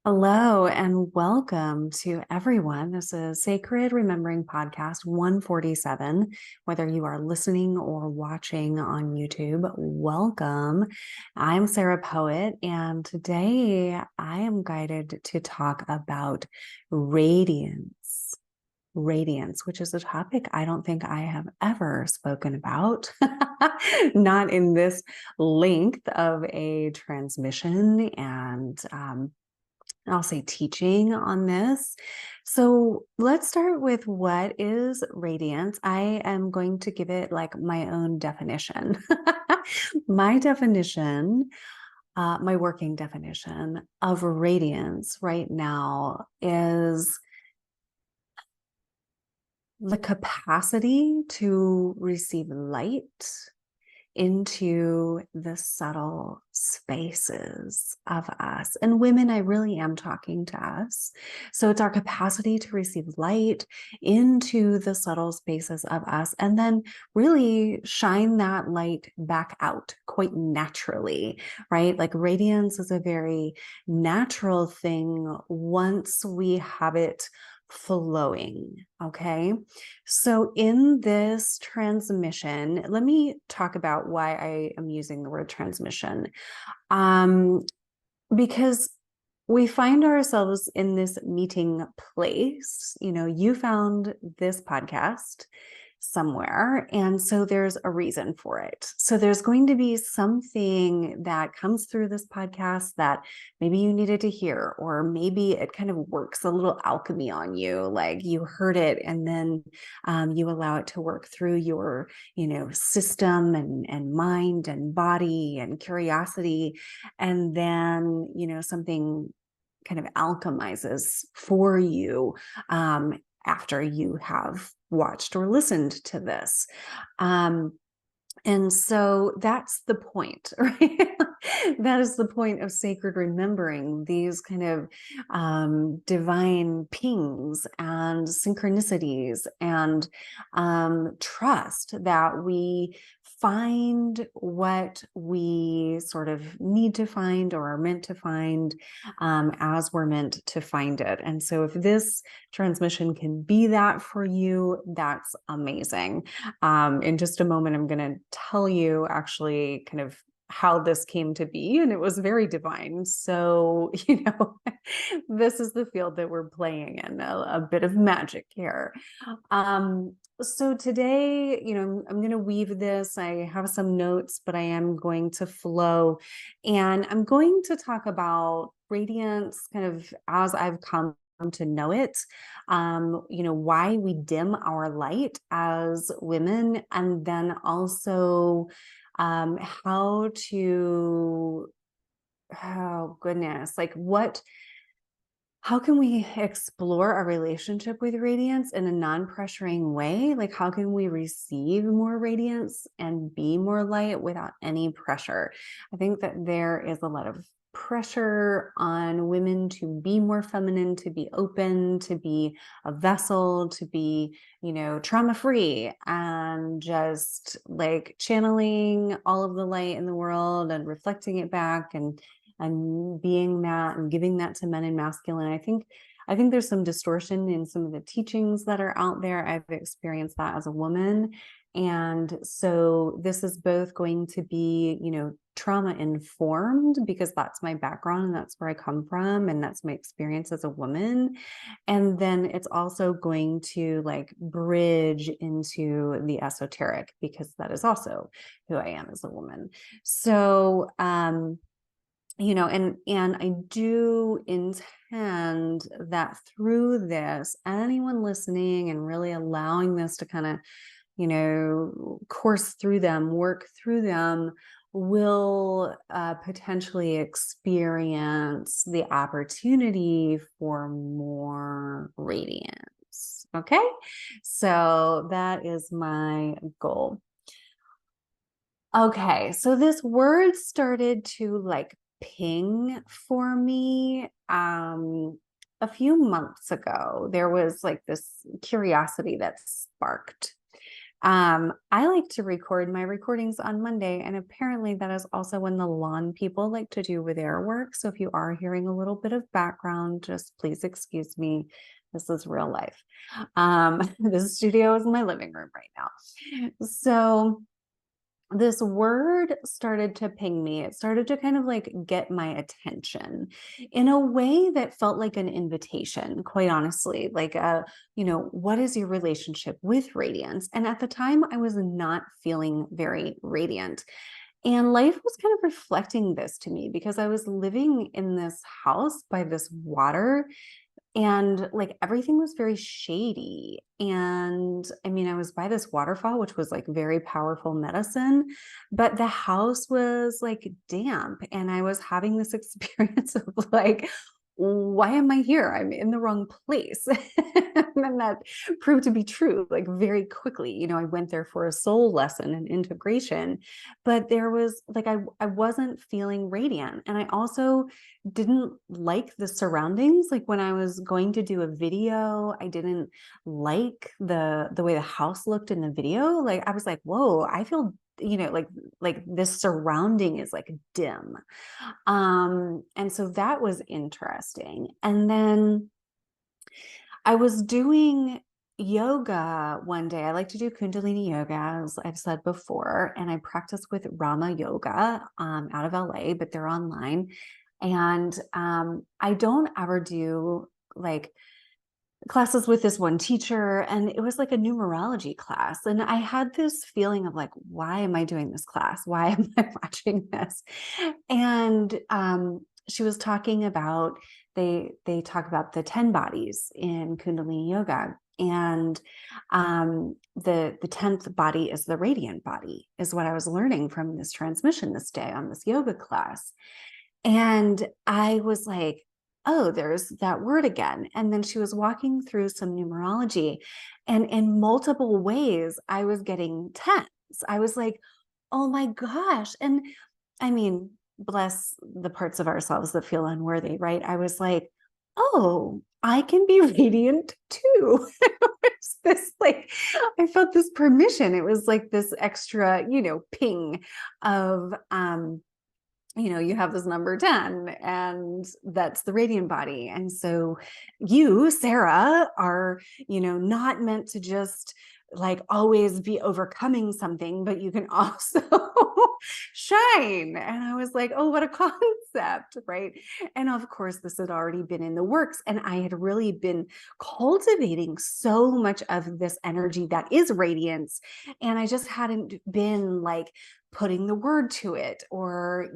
Hello and welcome to everyone. This is Sacred Remembering Podcast 147. Whether you are listening or watching on YouTube, welcome. I'm Sarah Poet, and today I am guided to talk about radiance. Radiance, which is a topic I don't think I have ever spoken about, not in this length of a transmission and I'll say teaching on this. So let's start with what is radiance. I am going to give it like my own definition. My definition, my working definition of radiance right now is the capacity to receive light into the subtle spaces of us. And women, I really am talking to us. So it's our capacity to receive light into the subtle spaces of us and then really shine that light back out quite naturally, right? Like radiance is a very natural thing once we have it flowing. Okay. So in this transmission, let me talk about why I am using the word transmission. Because we find ourselves in this meeting place. You know, you found this podcast somewhere, and so there's a reason for it. So there's going to be something that comes through this podcast that maybe you needed to hear, or maybe it kind of works a little alchemy on you, like you heard it and then you allow it to work through your system and mind and body and curiosity, and then something kind of alchemizes for you after you have watched or listened to this. And so that's the point, right? That is the point of sacred remembering, these kind of divine pings and synchronicities and trust that we find what we sort of need to find or are meant to find as we're meant to find it. And so if this transmission can be that for you, that's amazing. In just a moment, I'm going to tell you actually kind of how this came to be, and it was very divine. So, this is the field that we're playing in, a bit of magic here. So today, I'm going to weave this. I have some notes, but I am going to flow, and I'm going to talk about radiance kind of as I've come to know it, why we dim our light as women, and then also how to, oh goodness, like how can we explore our relationship with radiance in a non-pressuring way? Like, how can we receive more radiance and be more light without any pressure? I think that there is a lot of pressure on women to be more feminine, to be open, to be a vessel, to be, trauma-free, and just like channeling all of the light in the world and reflecting it back and being that and giving that to men and masculine. I think there's some distortion in some of the teachings that are out there. I've experienced that as a woman. And so this is both going to be, trauma informed, because that's my background and that's where I come from. And that's my experience as a woman. And then it's also going to like bridge into the esoteric, because that is also who I am as a woman. So, and I do intend that through this, anyone listening and really allowing this to kind of, course through them, work through them, will potentially experience the opportunity for more radiance. Okay, so that is my goal. Okay, so this word started to like ping for me a few months ago. There was like this curiosity that sparked. I like to record my recordings on Monday, and apparently that is also when the lawn people like to do with their work. So if you are hearing a little bit of background, just please excuse me. This is real life. This studio is my living room right now. So this word started to ping me. It started to kind of like get my attention in a way that felt like an invitation, quite honestly. Like, what is your relationship with radiance? And at the time, I was not feeling very radiant. And life was kind of reflecting this to me because I was living in this house by this water, and like everything was very shady. And I mean, I was by this waterfall, which was like very powerful medicine, but the house was like damp. And I was having this experience of like, why am I here? I'm in the wrong place. And that proved to be true like very quickly. I went there for a soul lesson and integration, but there was like, I wasn't feeling radiant. And I also didn't like the surroundings. Like when I was going to do a video, I didn't like the way the house looked in the video. Like I was like, whoa, I feel, like this surrounding is like dim. And so that was interesting. And then I was doing yoga one day. I like to do Kundalini yoga, as I've said before, and I practice with Rama Yoga out of LA, but they're online. And I don't ever do like classes with this one teacher, and it was like a numerology class. And I had this feeling of like, why am I doing this class? Why am I watching this? And she was talking about, they talk about the 10 bodies in Kundalini yoga. And the 10th body is the radiant body, is what I was learning from this transmission this day on this yoga class. And I was like, oh, there's that word again. And then she was walking through some numerology, and in multiple ways, I was getting tense. I was like, oh my gosh. And I mean, bless the parts of ourselves that feel unworthy, right? I was like, oh, I can be radiant too. It's this like, I felt this permission. It was like this extra, ping of, you have this number 10, and that's the radiant body. And so you, Sarah, are, not meant to just like always be overcoming something, but you can also shine. And I was like, oh, what a concept, right? And of course, this had already been in the works. And I had really been cultivating so much of this energy that is radiance. And I just hadn't been like putting the word to it, or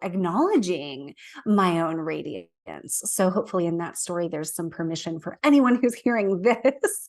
acknowledging my own radiance. So hopefully in that story there's some permission for anyone who's hearing this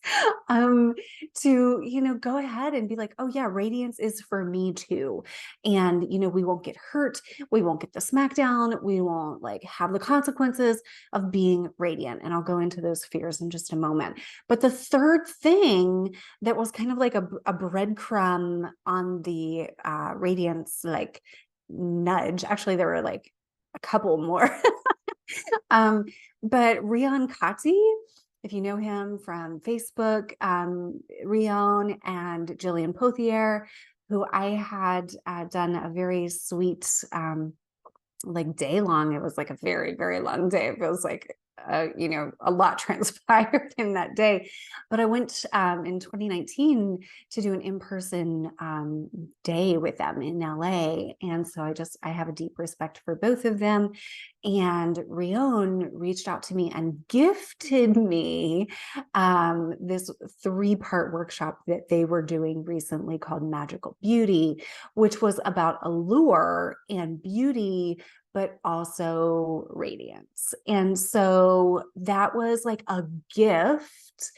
to go ahead and be like, oh yeah, radiance is for me too. And we won't get hurt, we won't get the smackdown, we won't like have the consequences of being radiant. And I'll go into those fears in just a moment. But the third thing that was kind of like a breadcrumb on the radiance like nudge, actually there were like a couple more. But Rion Kati, if you know him from Facebook, Rion and Jillian Pothier, who I had done a very sweet like day long. It was like a very, very long day. It was like a lot transpired in that day. But I went in 2019 to do an in-person day with them in LA. And so I have a deep respect for both of them. And Rion reached out to me and gifted me this 3-part workshop that they were doing recently called Magical Beauty, which was about allure and beauty, but also radiance. And so that was like a gift.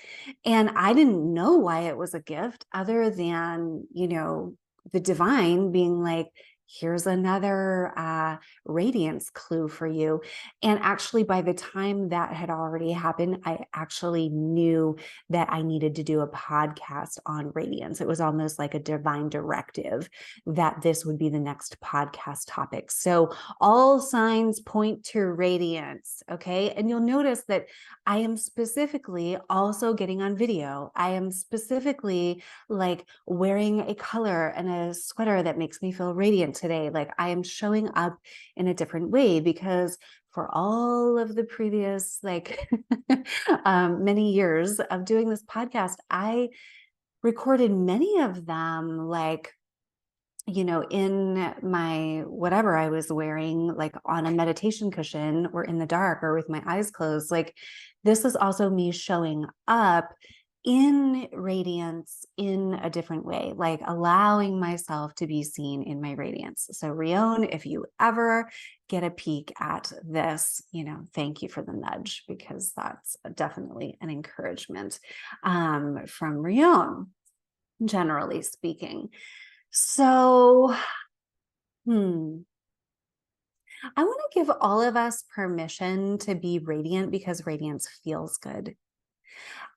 And I didn't know why it was a gift other than, the divine being like, here's another radiance clue for you. And actually, by the time that had already happened, I actually knew that I needed to do a podcast on radiance. It was almost like a divine directive that this would be the next podcast topic. So all signs point to radiance. Okay. And you'll notice that I am specifically also getting on video. I am specifically like wearing a color and a sweater that makes me feel radiant today. Like I am showing up in a different way because for all of the previous like many years of doing this podcast, I recorded many of them like, you know, in my whatever I was wearing, like on a meditation cushion or in the dark or with my eyes closed. Like this is also me showing up in radiance in a different way, like allowing myself to be seen in my radiance. So Rion, if you ever get a peek at this, you know, thank you for the nudge, because that's definitely an encouragement from Rion, generally speaking. So, I want to give all of us permission to be radiant because radiance feels good.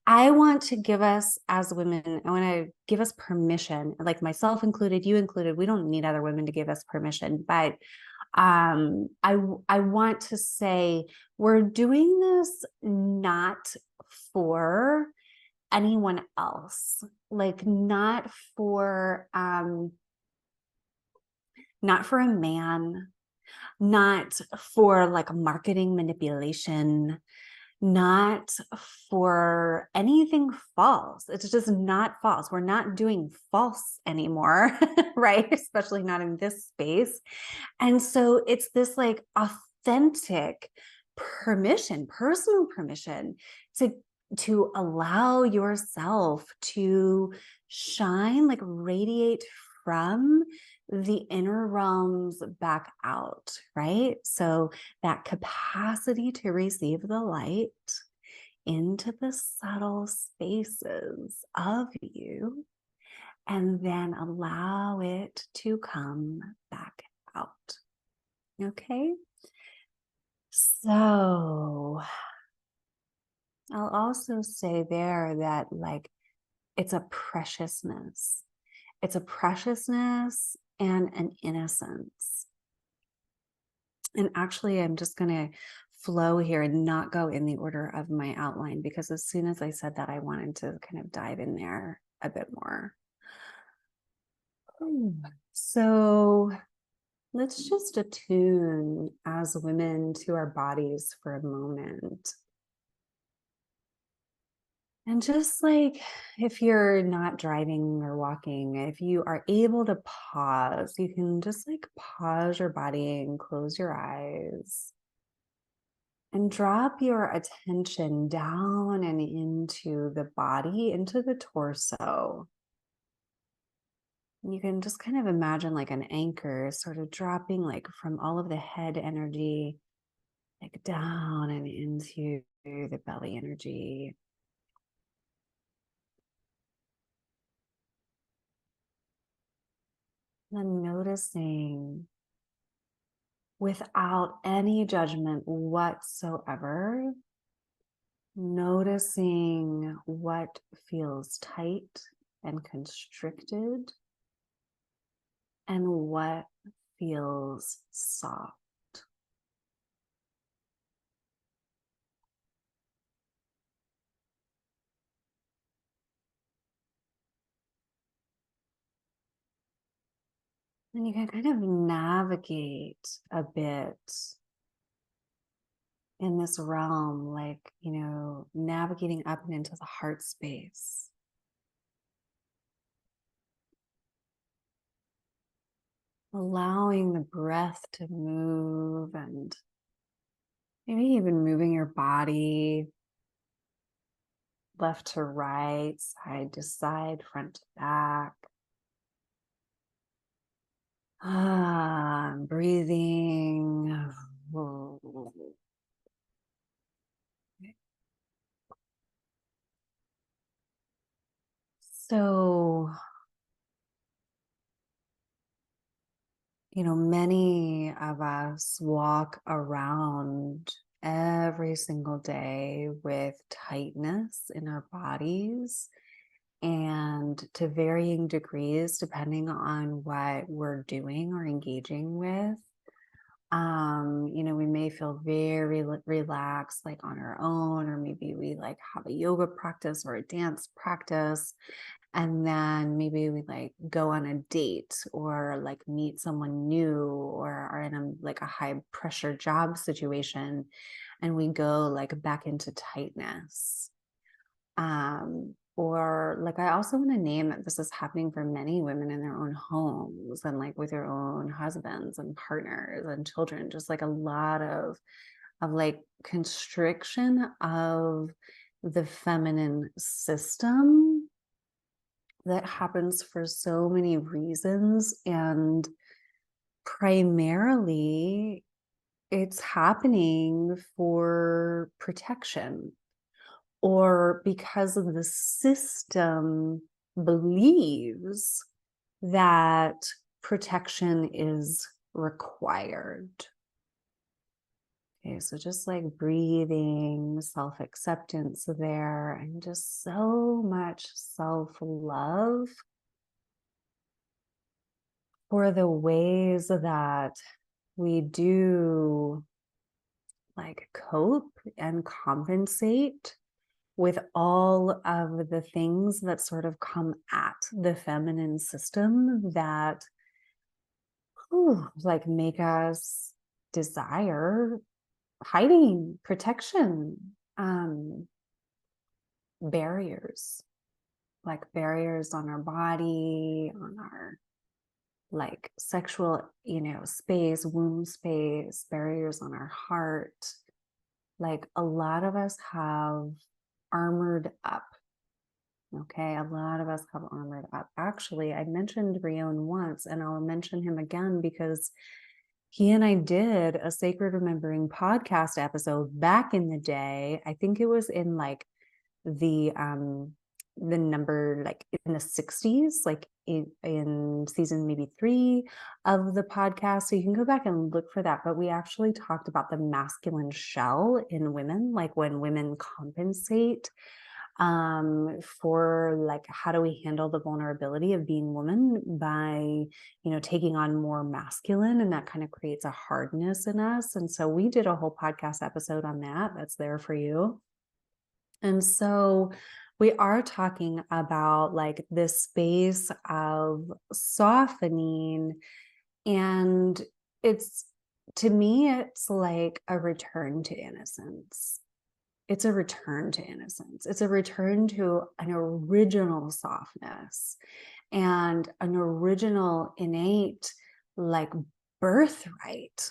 I want to give us as women, I want to give us permission, like myself included, you included. We don't need other women to give us permission, but I want to say we're doing this not for anyone else, like not for a man, not for like marketing manipulation, not for anything false. It's just not false. We're not doing false anymore, right? Especially not in this space. And so it's this like authentic permission, personal permission to allow yourself to shine, like radiate from the inner realms back out, right? So that capacity to receive the light into the subtle spaces of you, and then allow it to come back out. Okay. So I'll also say there that like it's a preciousness. It's a preciousness and an innocence. And actually, I'm just going to flow here and not go in the order of my outline, because as soon as I said that, I wanted to kind of dive in there a bit more. So let's just attune as women to our bodies for a moment. And just like if you're not driving or walking, if you are able to pause, you can just like pause your body and close your eyes and drop your attention down and into the body, into the torso. You can just kind of imagine like an anchor sort of dropping like from all of the head energy, like down and into the belly energy. And noticing without any judgment whatsoever, noticing what feels tight and constricted and what feels soft. And you can kind of navigate a bit in this realm, like, you know, navigating up and into the heart space. Allowing the breath to move and maybe even moving your body left to right, side to side, front to back. Breathing. So Many of us walk around every single day with tightness in our bodies, and to varying degrees, depending on what we're doing or engaging with. We may feel very relaxed, like on our own, or maybe we like have a yoga practice or a dance practice. And then maybe we like go on a date or like meet someone new, or are in like a high pressure job situation, and we go like back into tightness. Or like I also want to name that this is happening for many women in their own homes and like with their own husbands and partners and children, just like a lot of like constriction of the feminine system that happens for so many reasons. And primarily, it's happening for protection, or because of the system believes that protection is required. Okay, so just like breathing, self-acceptance there, and just so much self-love for the ways that we do like cope and compensate with all of the things that sort of come at the feminine system that like make us desire hiding, protection, barriers, like barriers on our body, on our like sexual, space, womb space, barriers on our heart. Like a lot of us have armored up. Okay, a lot of us have armored up. Actually, I mentioned Rion once, and I'll mention him again because he and I did a Sacred Remembering podcast episode back in the day. I think it was in like the number like in the 60s, like in season maybe 3 of the podcast. So you can go back and look for that. But we actually talked about the masculine shell in women, like when women compensate for like how do we handle the vulnerability of being woman by taking on more masculine, and that kind of creates a hardness in us. And so we did a whole podcast episode on that. That's there for you. And so we are talking about like this space of softening, and it's, to me, it's like a return to innocence. It's a return to innocence. It's a return to an original softness and an original innate like birthright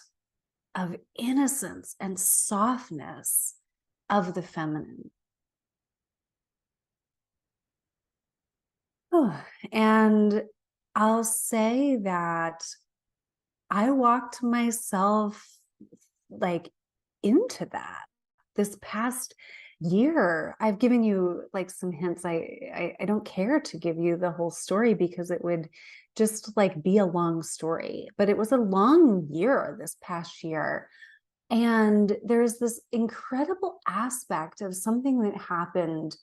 of innocence and softness of the feminine. Oh, and I'll say that I walked myself like into that this past year. I've given you like some hints. I don't care to give you the whole story because it would just like be a long story, but it was a long year this past year. And there's this incredible aspect of something that happened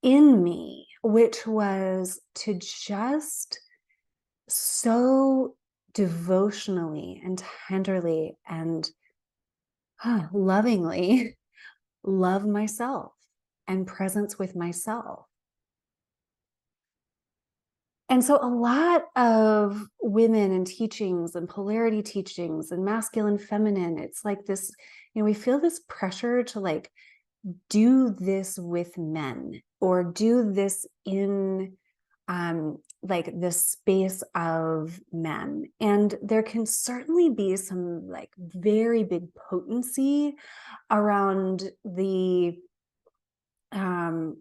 in me, which was to just so devotionally and tenderly and lovingly love myself and presence with myself. And so a lot of women and teachings and polarity teachings and masculine, feminine, it's like this, we feel this pressure to like do this with men or do this in like the space of men. And there can certainly be some like very big potency around the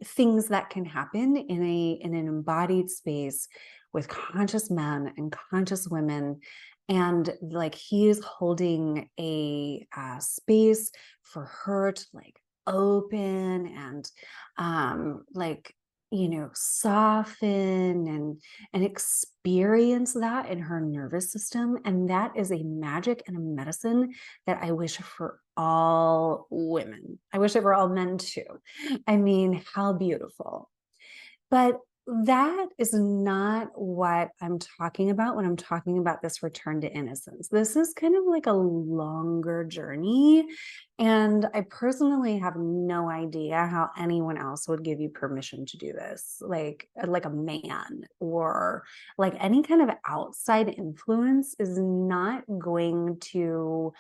things that can happen in an embodied space with conscious men and conscious women. And like he is holding a space for her to like open and like soften and experience that in her nervous system. And that is a magic and a medicine that I wish for all women. I wish it for all men too. I mean, how beautiful. But that is not what I'm talking about when I'm talking about this return to innocence. This is kind of like a longer journey. And I personally have no idea how anyone else would give you permission to do this, like a man or like any kind of outside influence is not going to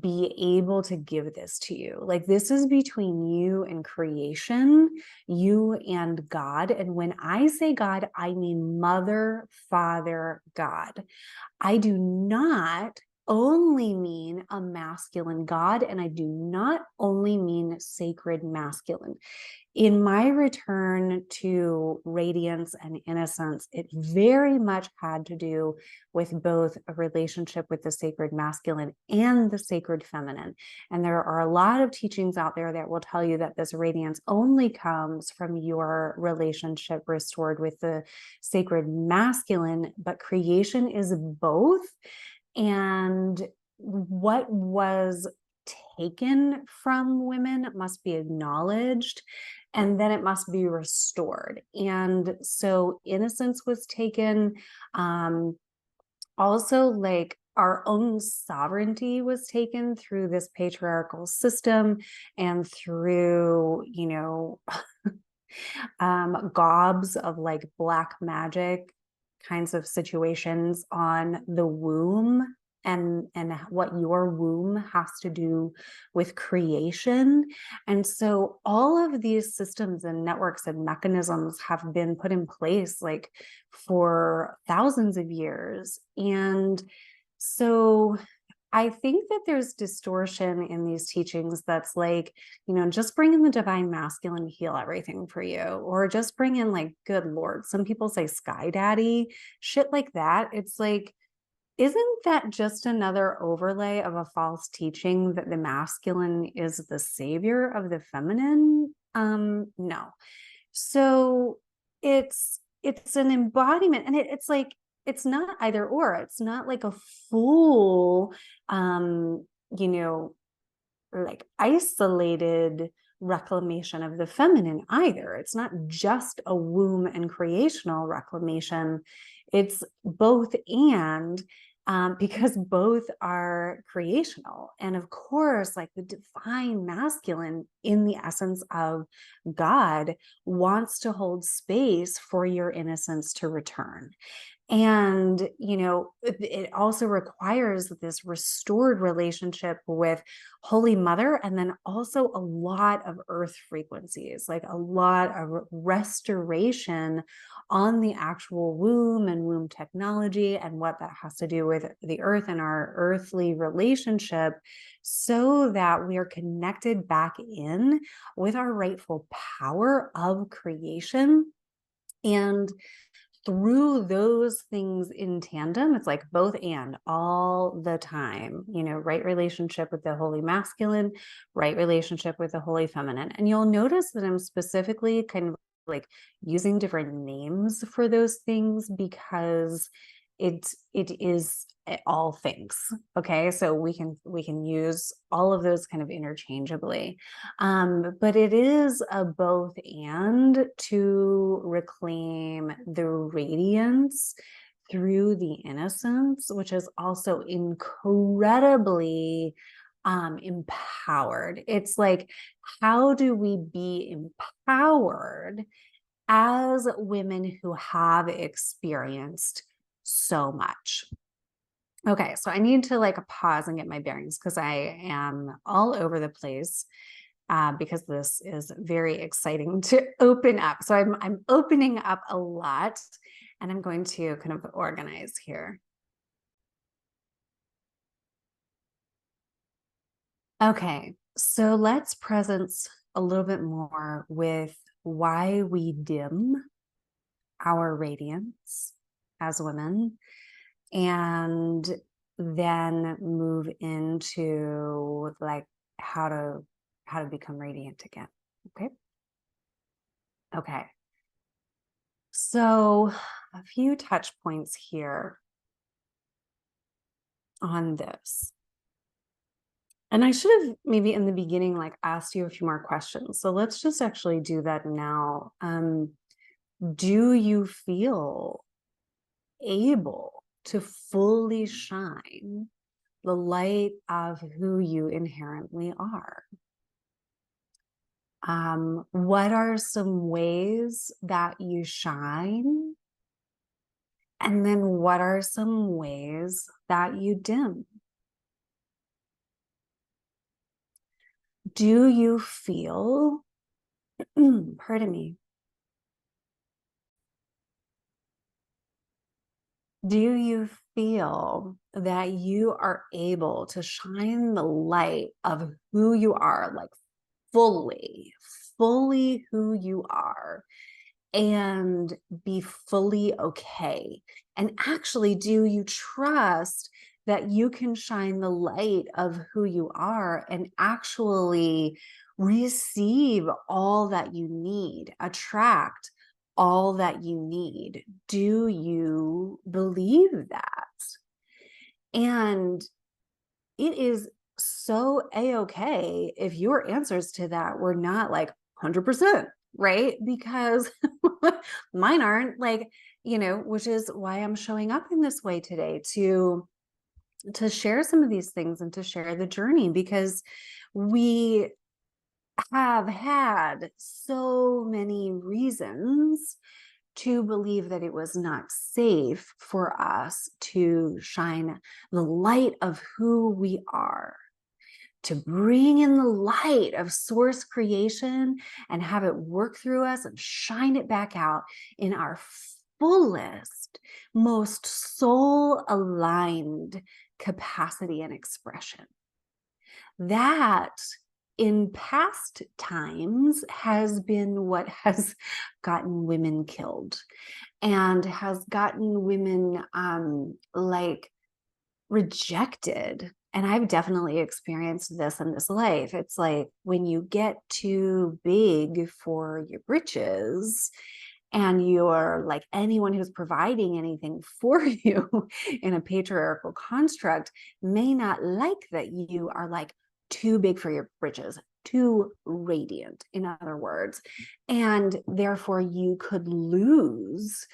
be able to give this to you. Like, this is between you and creation, you and God. And when I say God, I mean Mother, Father, God. I do not only mean a masculine God, and I do not only mean sacred masculine. In my return to radiance and innocence, it very much had to do with both a relationship with the sacred masculine and the sacred feminine. And there are a lot of teachings out there that will tell you that this radiance only comes from your relationship restored with the sacred masculine, but creation is both. And what was taken from women must be acknowledged, and then it must be restored. And so innocence was taken. Also, like, our own sovereignty was taken through this patriarchal system and through, gobs of like black magic kinds of situations on the womb, and what your womb has to do with creation. And so all of these systems and networks and mechanisms have been put in place like for thousands of years. And so I think that there's distortion in these teachings that's like, just bring in the divine masculine to heal everything for you, or just bring in like, good Lord. Some people say sky daddy, shit like that. It's like, isn't that just another overlay of a false teaching that the masculine is the savior of the feminine? No. So it's an embodiment, and it's like, it's not either or. It's not like a full you know like isolated reclamation of the feminine either. It's not just a womb and creational reclamation. It's both and, because both are creational. And of course, like the divine masculine in the essence of God wants to hold space for your innocence to return. And, it also requires this restored relationship with Holy Mother, and then also a lot of earth frequencies, like a lot of restoration on the actual womb and womb technology and what that has to do with the earth and our earthly relationship, so that we are connected back in with our rightful power of creation. And through those things in tandem, it's like both and all the time, right relationship with the holy masculine, right relationship with the holy feminine. And you'll notice that I'm specifically kind of like using different names for those things because it is all things. Okay, so we can use all of those kind of interchangeably, but it is a both and to reclaim the radiance through the innocence, which is also incredibly empowered. It's like, how do we be empowered as women who have experienced so much? Okay, so I need to like pause and get my bearings because I am all over the place, because this is very exciting to open up. So I'm opening up a lot, and I'm going to kind of organize here. Okay, so let's presence a little bit more with why we dim our radiance as women, and then move into like how to become radiant again. Okay. So, a few touch points here on this. And I should have maybe in the beginning, like asked you a few more questions. So let's just actually do that now. Do you feel able to fully shine the light of who you inherently are? What are some ways that you shine? And then what are some ways that you dim? Do you feel, pardon me, do you feel that you are able to shine the light of who you are, like fully who you are, and be fully okay? And actually, do you trust that you can shine the light of who you are and actually receive all that you need, attract all that you need? Do you believe that? And it is so a-okay if your answers to that were not like 100%, right? Because mine aren't, like, which is why I'm showing up in this way today to share some of these things and to share the journey, because we have had so many reasons to believe that it was not safe for us to shine the light of who we are, to bring in the light of source creation and have it work through us and shine it back out in our fullest, most soul aligned capacity and expression. That in past times has been what has gotten women killed and has gotten women like rejected. And I've definitely experienced this in this life. It's like when you get too big for your britches and you're like, anyone who's providing anything for you in a patriarchal construct may not like that you are like too big for your britches, too radiant, in other words. And therefore you could lose,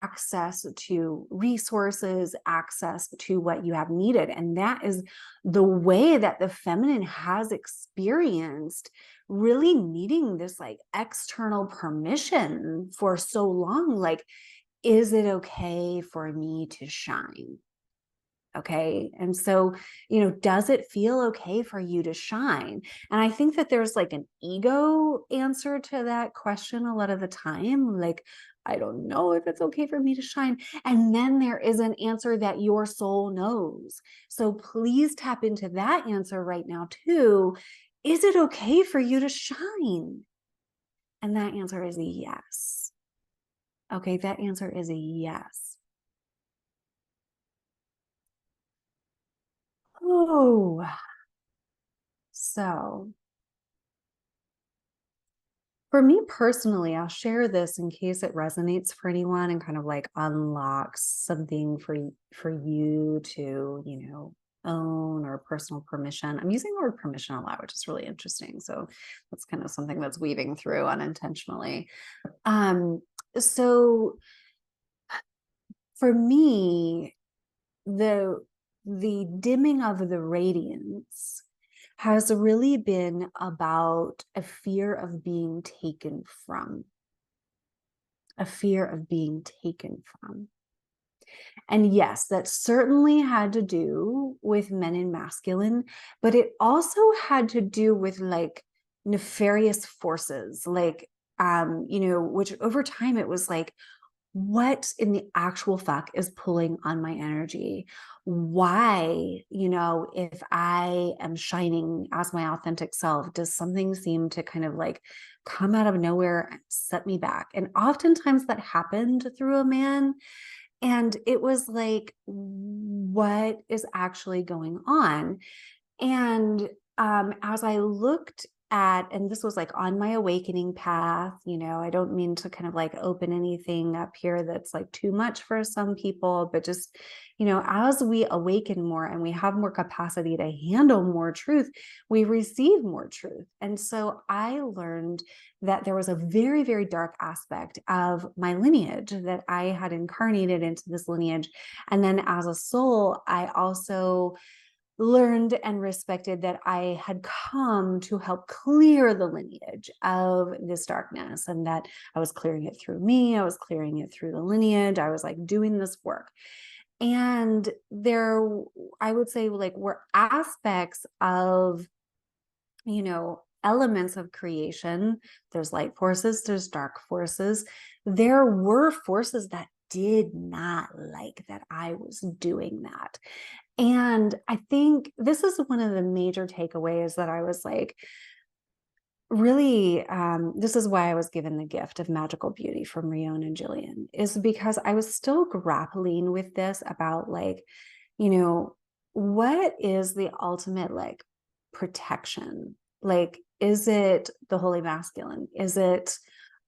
access to resources, access to what you have needed. And that is the way that the feminine has experienced really needing this like external permission for so long. Like, is it okay for me to shine? Okay. And so, does it feel okay for you to shine? And I think that there's like an ego answer to that question a lot of the time. Like, I don't know if it's okay for me to shine. And then there is an answer that your soul knows. So please tap into that answer right now too. Is it okay for you to shine? And that answer is a yes. Okay. That answer is a yes. Oh, so for me personally, I'll share this in case it resonates for anyone and kind of like unlocks something for you to, own, or personal permission. I'm using the word permission a lot, which is really interesting. So that's kind of something that's weaving through unintentionally. So for me, the dimming of the radiance has really been about a fear of being taken from, a fear of being taken from. And yes, that certainly had to do with men and masculine, but it also had to do with like nefarious forces, like, which over time it was like, what in the actual fuck is pulling on my energy? Why, if I am shining as my authentic self, does something seem to kind of like come out of nowhere and set me back? And oftentimes that happened through a man. And it was like, what is actually going on? And as I looked and this was like on my awakening path, I don't mean to kind of like open anything up here that's like too much for some people, but just, as we awaken more and we have more capacity to handle more truth, we receive more truth. And so I learned that there was a very, very dark aspect of my lineage, that I had incarnated into this lineage. And then as a soul, I also learned and respected that I had come to help clear the lineage of this darkness, and that I was clearing it through me. I was clearing it through the lineage. I was like doing this work. And there, I would say, like, were aspects of, elements of creation. There's light forces, there's dark forces. There were forces that did not like that I was doing that. And I think this is one of the major takeaways that I was like, really, this is why I was given the gift of magical beauty from Rion and Jillian, is because I was still grappling with this about like, what is the ultimate like protection? Like, is it the holy masculine? Is it,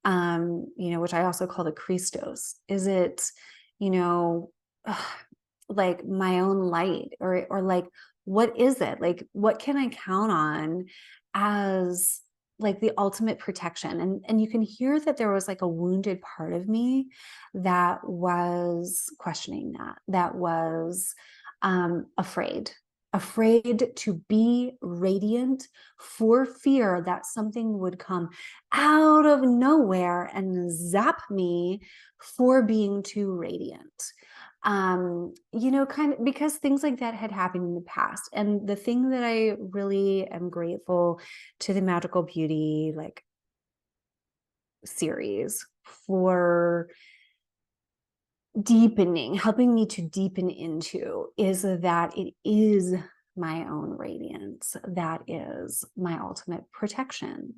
which I also call the Christos? Is it, you know, like my own light, or like, what is it? Like, what can I count on as like the ultimate protection? And you can hear that there was like a wounded part of me that was questioning that was afraid to be radiant, for fear that something would come out of nowhere and zap me for being too radiant. Kind of because things like that had happened in the past. And the thing that I really am grateful to the Magical Beauty like series for helping me to deepen into, is that it is my own radiance that is my ultimate protection.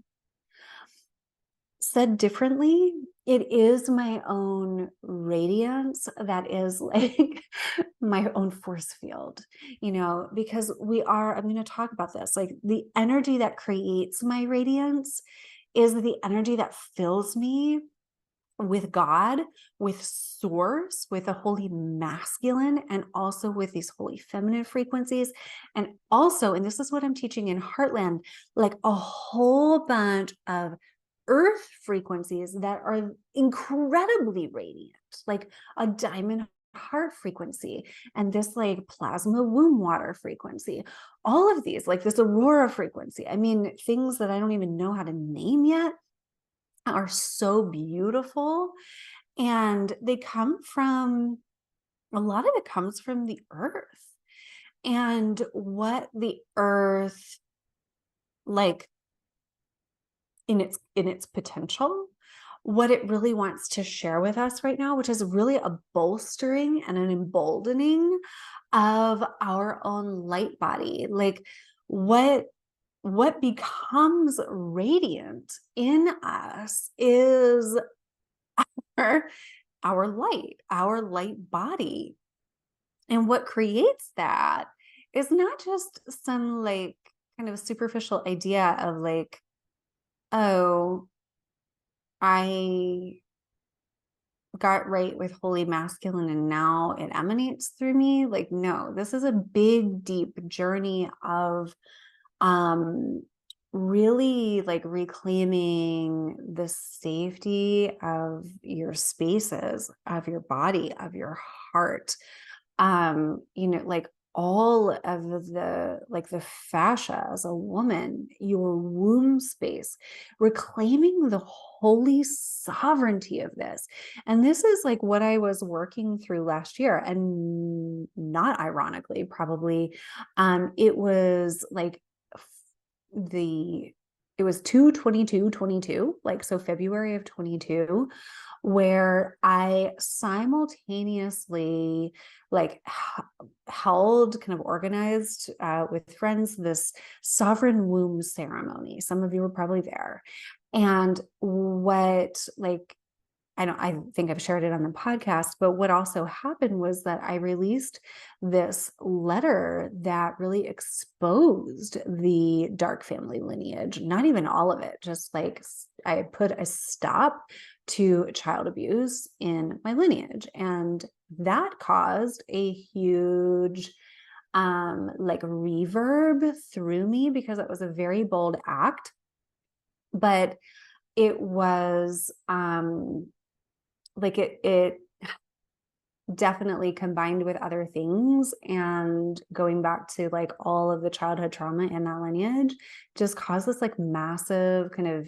Said differently, it is my own radiance that is like my own force field, because I'm going to talk about this, like the energy that creates my radiance is the energy that fills me with God, with source, with a holy masculine, and also with these holy feminine frequencies. And also, and this is what I'm teaching in Heartland, like a whole bunch of earth frequencies that are incredibly radiant, like a diamond heart frequency, and this like plasma womb water frequency, all of these, like this aurora frequency. I mean, things that I don't even know how to name yet are so beautiful. And they come from, a lot of it comes from the earth, and what the earth, like in its potential, what it really wants to share with us right now, which is really a bolstering and an emboldening of our own light body. Like what becomes radiant in us is our light body. And what creates that is not just some like kind of superficial idea of like, oh, I got right with holy masculine and now it emanates through me. Like, no, this is a big, deep journey of really like reclaiming the safety of your spaces, of your body, of your heart. Like all of the fascia as a woman, your womb space, reclaiming the holy sovereignty of this. And this is like what I was working through last year, and not ironically, probably, it was like it was 2/22/22, like so February of 22, where I simultaneously like held, kind of organized with friends, this sovereign womb ceremony. Some of you were probably there. And what like I think I've shared it on the podcast, but what also happened was that I released this letter that really exposed the dark family lineage, not even all of it, just like I put a stop to child abuse in my lineage. And that caused a huge like reverb through me because it was a very bold act, but it was like it definitely combined with other things, and going back to like all of the childhood trauma in that lineage just caused this like massive kind of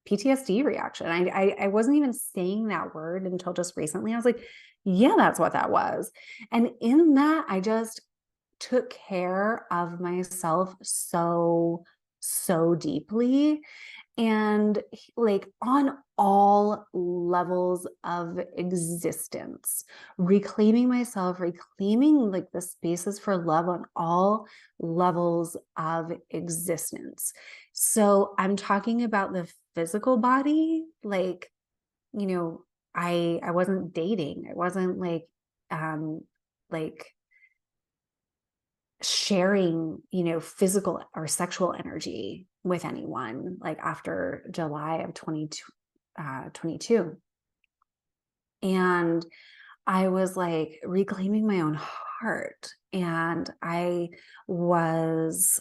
PTSD reaction. I wasn't even saying that word until just recently. I was like, yeah, that's what that was. And in that, I just took care of myself so deeply, and like on all levels of existence, reclaiming myself, reclaiming like the spaces for love on all levels of existence. So I'm talking about the physical body, like, you know, I wasn't dating, I wasn't like sharing, physical or sexual energy with anyone like after July of 22. And I was like reclaiming my own heart. And I was,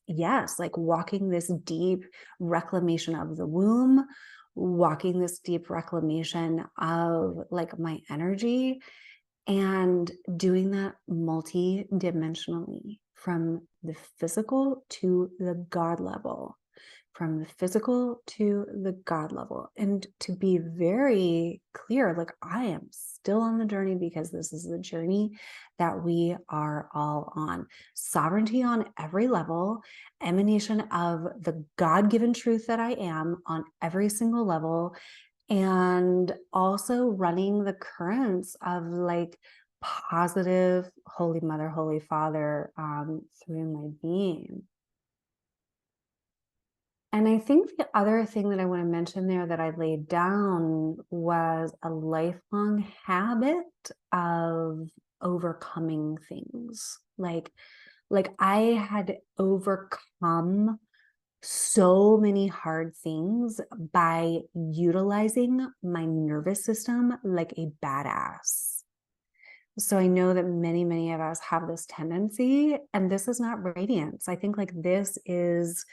yes, like walking this deep reclamation of the womb, walking this deep reclamation of like my energy, and doing that multi-dimensionally from the physical to the God level, from the physical to the God level. And to be very clear, like I am still on the journey, because this is the journey that we are all on. Sovereignty on every level, emanation of the God-given truth that I am on every single level, and also running the currents of like positive Holy Mother, Holy Father through my being. And I think the other thing that I want to mention there that I laid down was a lifelong habit of overcoming things. Like I had overcome so many hard things by utilizing my nervous system like a badass. So I know that many of us have this tendency, and this is not radiance. I think like this is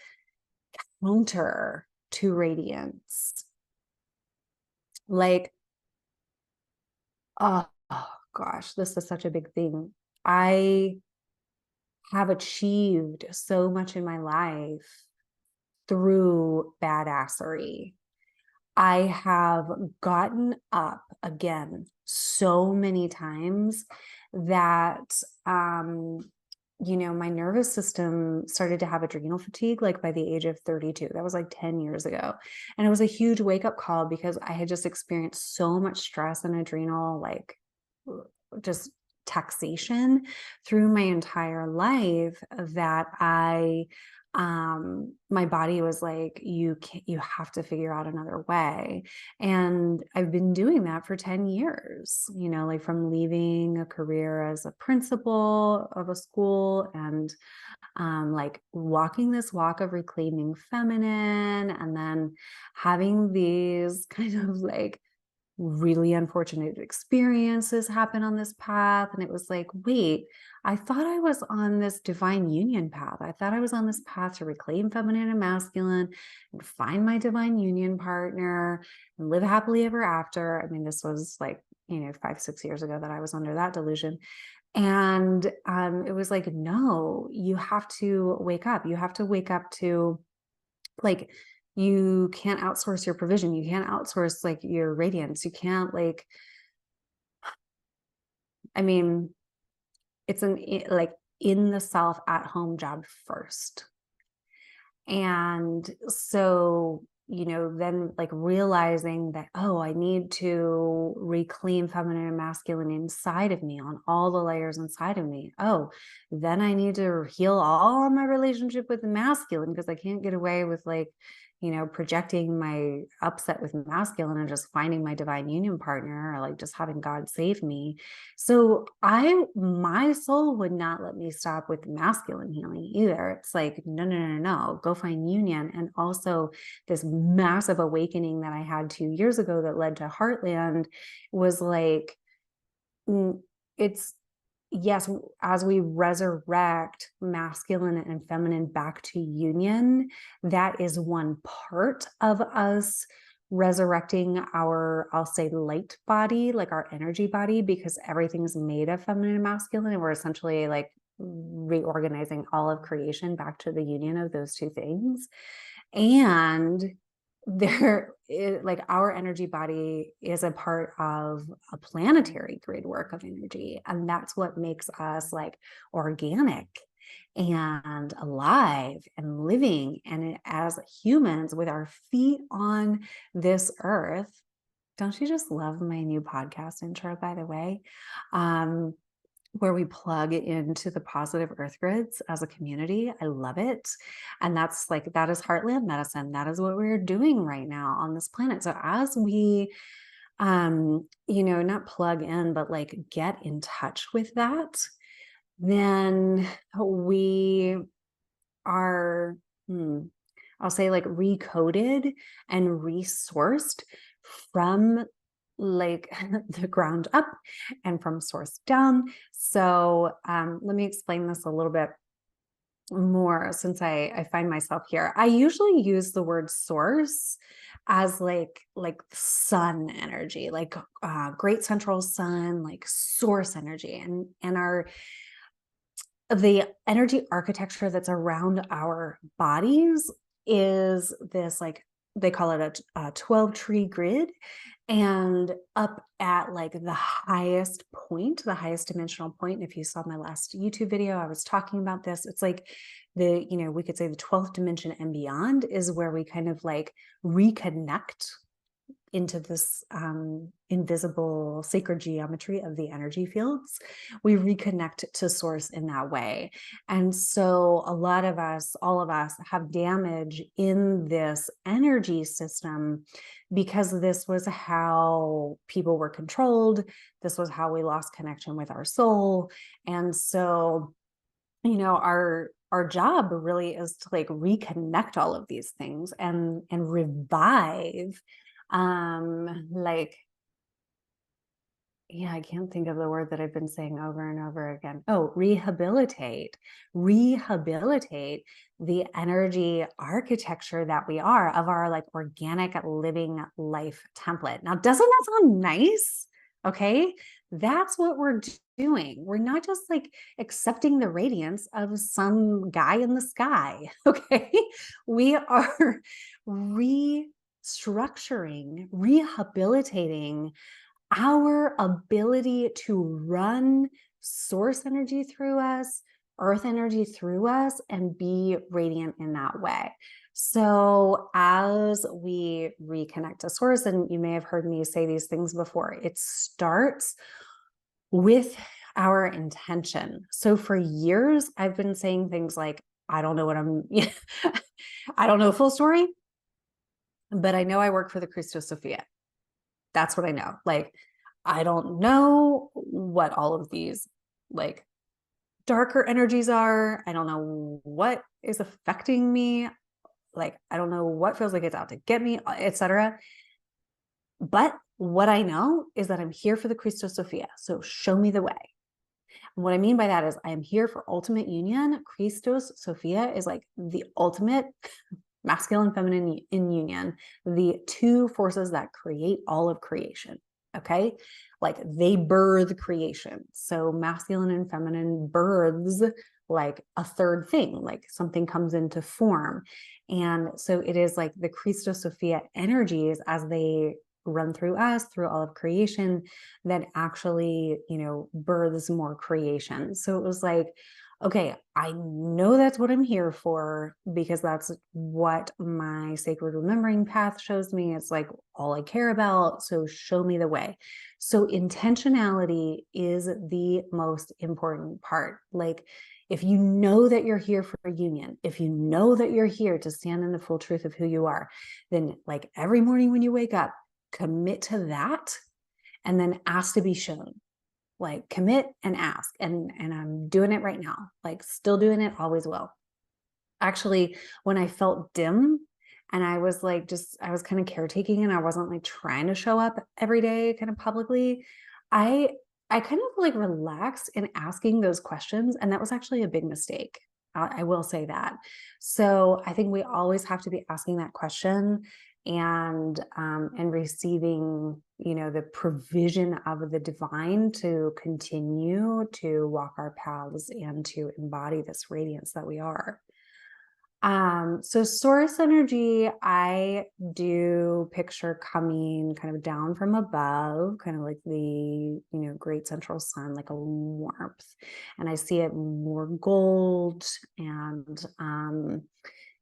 counter to radiance. Like, oh gosh, this is such a big thing. I have achieved so much in my life through badassery. I have gotten up again so many times that, my nervous system started to have adrenal fatigue, like by the age of 32. That was like 10 years ago. And it was a huge wake up call because I had just experienced so much stress and adrenal, like just taxation through my entire life that my body was like, you have to figure out another way. And I've been doing that for 10 years, like from leaving a career as a principal of a school, and like walking this walk of reclaiming feminine, and then having these kind of like really unfortunate experiences happen on this path. And it was like, wait, I thought I was on this divine union path. I thought I was on this path to reclaim feminine and masculine and find my divine union partner and live happily ever after. I mean, this was like, 5-6 years ago that I was under that delusion. And it was like, no, you have to wake up. You have to wake up to like, you can't outsource your provision. You can't outsource like your radiance. You can't like, I mean, it's like in the self at home job first. And so, then like realizing that, oh, I need to reclaim feminine and masculine inside of me on all the layers inside of me. Oh, then I need to heal all my relationship with the masculine, because I can't get away with like, projecting my upset with masculine and just finding my divine union partner, or like just having God save me. So my soul would not let me stop with masculine healing either. It's like, no, no, no, no, go find union. And also this massive awakening that I had 2 years ago that led to Heartland was like, it's, yes, as we resurrect masculine and feminine back to union, that is one part of us resurrecting our, I'll say, light body, like our energy body, because everything's made of feminine and masculine. And we're essentially like reorganizing all of creation back to the union of those two things. And like our energy body is a part of a planetary grid work of energy, and that's what makes us like organic and alive and living. And as humans with our feet on this earth, don't you just love my new podcast intro, by the way? Where we plug into the positive earth grids as a community. I love it. And that's like, that is Heartland medicine. That is what we're doing right now on this planet. So as we, not plug in, but like get in touch with that, then we are, I'll say like recoded and resourced from like the ground up and from source down. So let me explain this a little bit more, since I find myself here. I usually use the word source as like sun energy, like great central sun, like source energy, and the energy architecture that's around our bodies is this, like, they call it a 12 tree grid. And up at like the highest point, the highest dimensional point, if you saw my last YouTube video, I was talking about this. It's like we could say the 12th dimension and beyond is where we kind of like reconnect into this invisible sacred geometry of the energy fields. We reconnect to source in that way. And so a lot of us, all of us, have damage in this energy system because this was how people were controlled. This was how we lost connection with our soul. And so, our job really is to like reconnect all of these things and revive, I can't think of the word that I've been saying over and over again. Oh, rehabilitate the energy architecture that we are of our like organic living life template. Now, doesn't that sound nice? Okay. That's what we're doing. We're not just like accepting the radiance of some guy in the sky. Okay. We are restructuring, rehabilitating our ability to run source energy through us, earth energy through us, and be radiant in that way. So as we reconnect to source, and you may have heard me say these things before, it starts with our intention. So for years, I've been saying things like, I don't know what I don't know full story, but I know I work for the Christos Sophia. That's what I know. Like, I don't know what all of these like darker energies are. I don't know what is affecting me. Like, I don't know what feels like it's out to get me, etc. But what I know is that I'm here for the Christos Sophia. So show me the way. And what I mean by that is I am here for ultimate union. Christos Sophia is like the ultimate masculine, feminine in union, the two forces that create all of creation. Okay. Like they birth creation. So masculine and feminine births like a third thing, like something comes into form. And so it is like the Christos Sophia energies as they run through us, through all of creation, that actually, births more creation. So it was like, okay, I know that's what I'm here for because that's what my sacred remembering path shows me. It's like all I care about. So show me the way. So intentionality is the most important part. Like If you know that you're here for a union, if you know that you're here to stand in the full truth of who you are, then like every morning when you wake up, commit to that and then ask to be shown. Like commit and ask. And I'm doing it right now, like still doing it, always will. Actually, when I felt dim and I was like, I was kind of caretaking and I wasn't like trying to show up every day kind of publicly, I I kind of like relaxed in asking those questions. And that was actually a big mistake. I will say that. So I think we always have to be asking that question and receiving, you know, the provision of the divine to continue to walk our paths and to embody this radiance that we are. So source energy, I do picture coming kind of down from above, kind of like the, you know, great central sun, like a warmth. And I see it more gold and,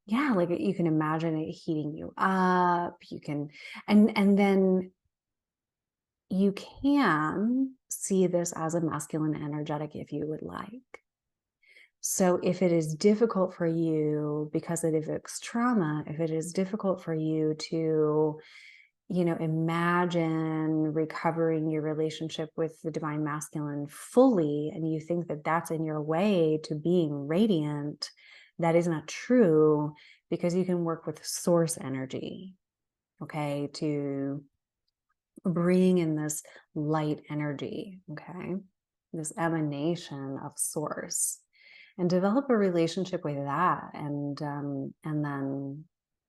yeah, like you can imagine it heating you up. You can, and then you can see this as a masculine energetic if you would like. So if it is difficult for you because it evokes trauma, if it is difficult for you to, you know, imagine recovering your relationship with the divine masculine fully, and you think that that's in your way to being radiant, that is not true, because you can work with source energy, okay, to bring in this light energy, okay, this emanation of source, and develop a relationship with that, and then,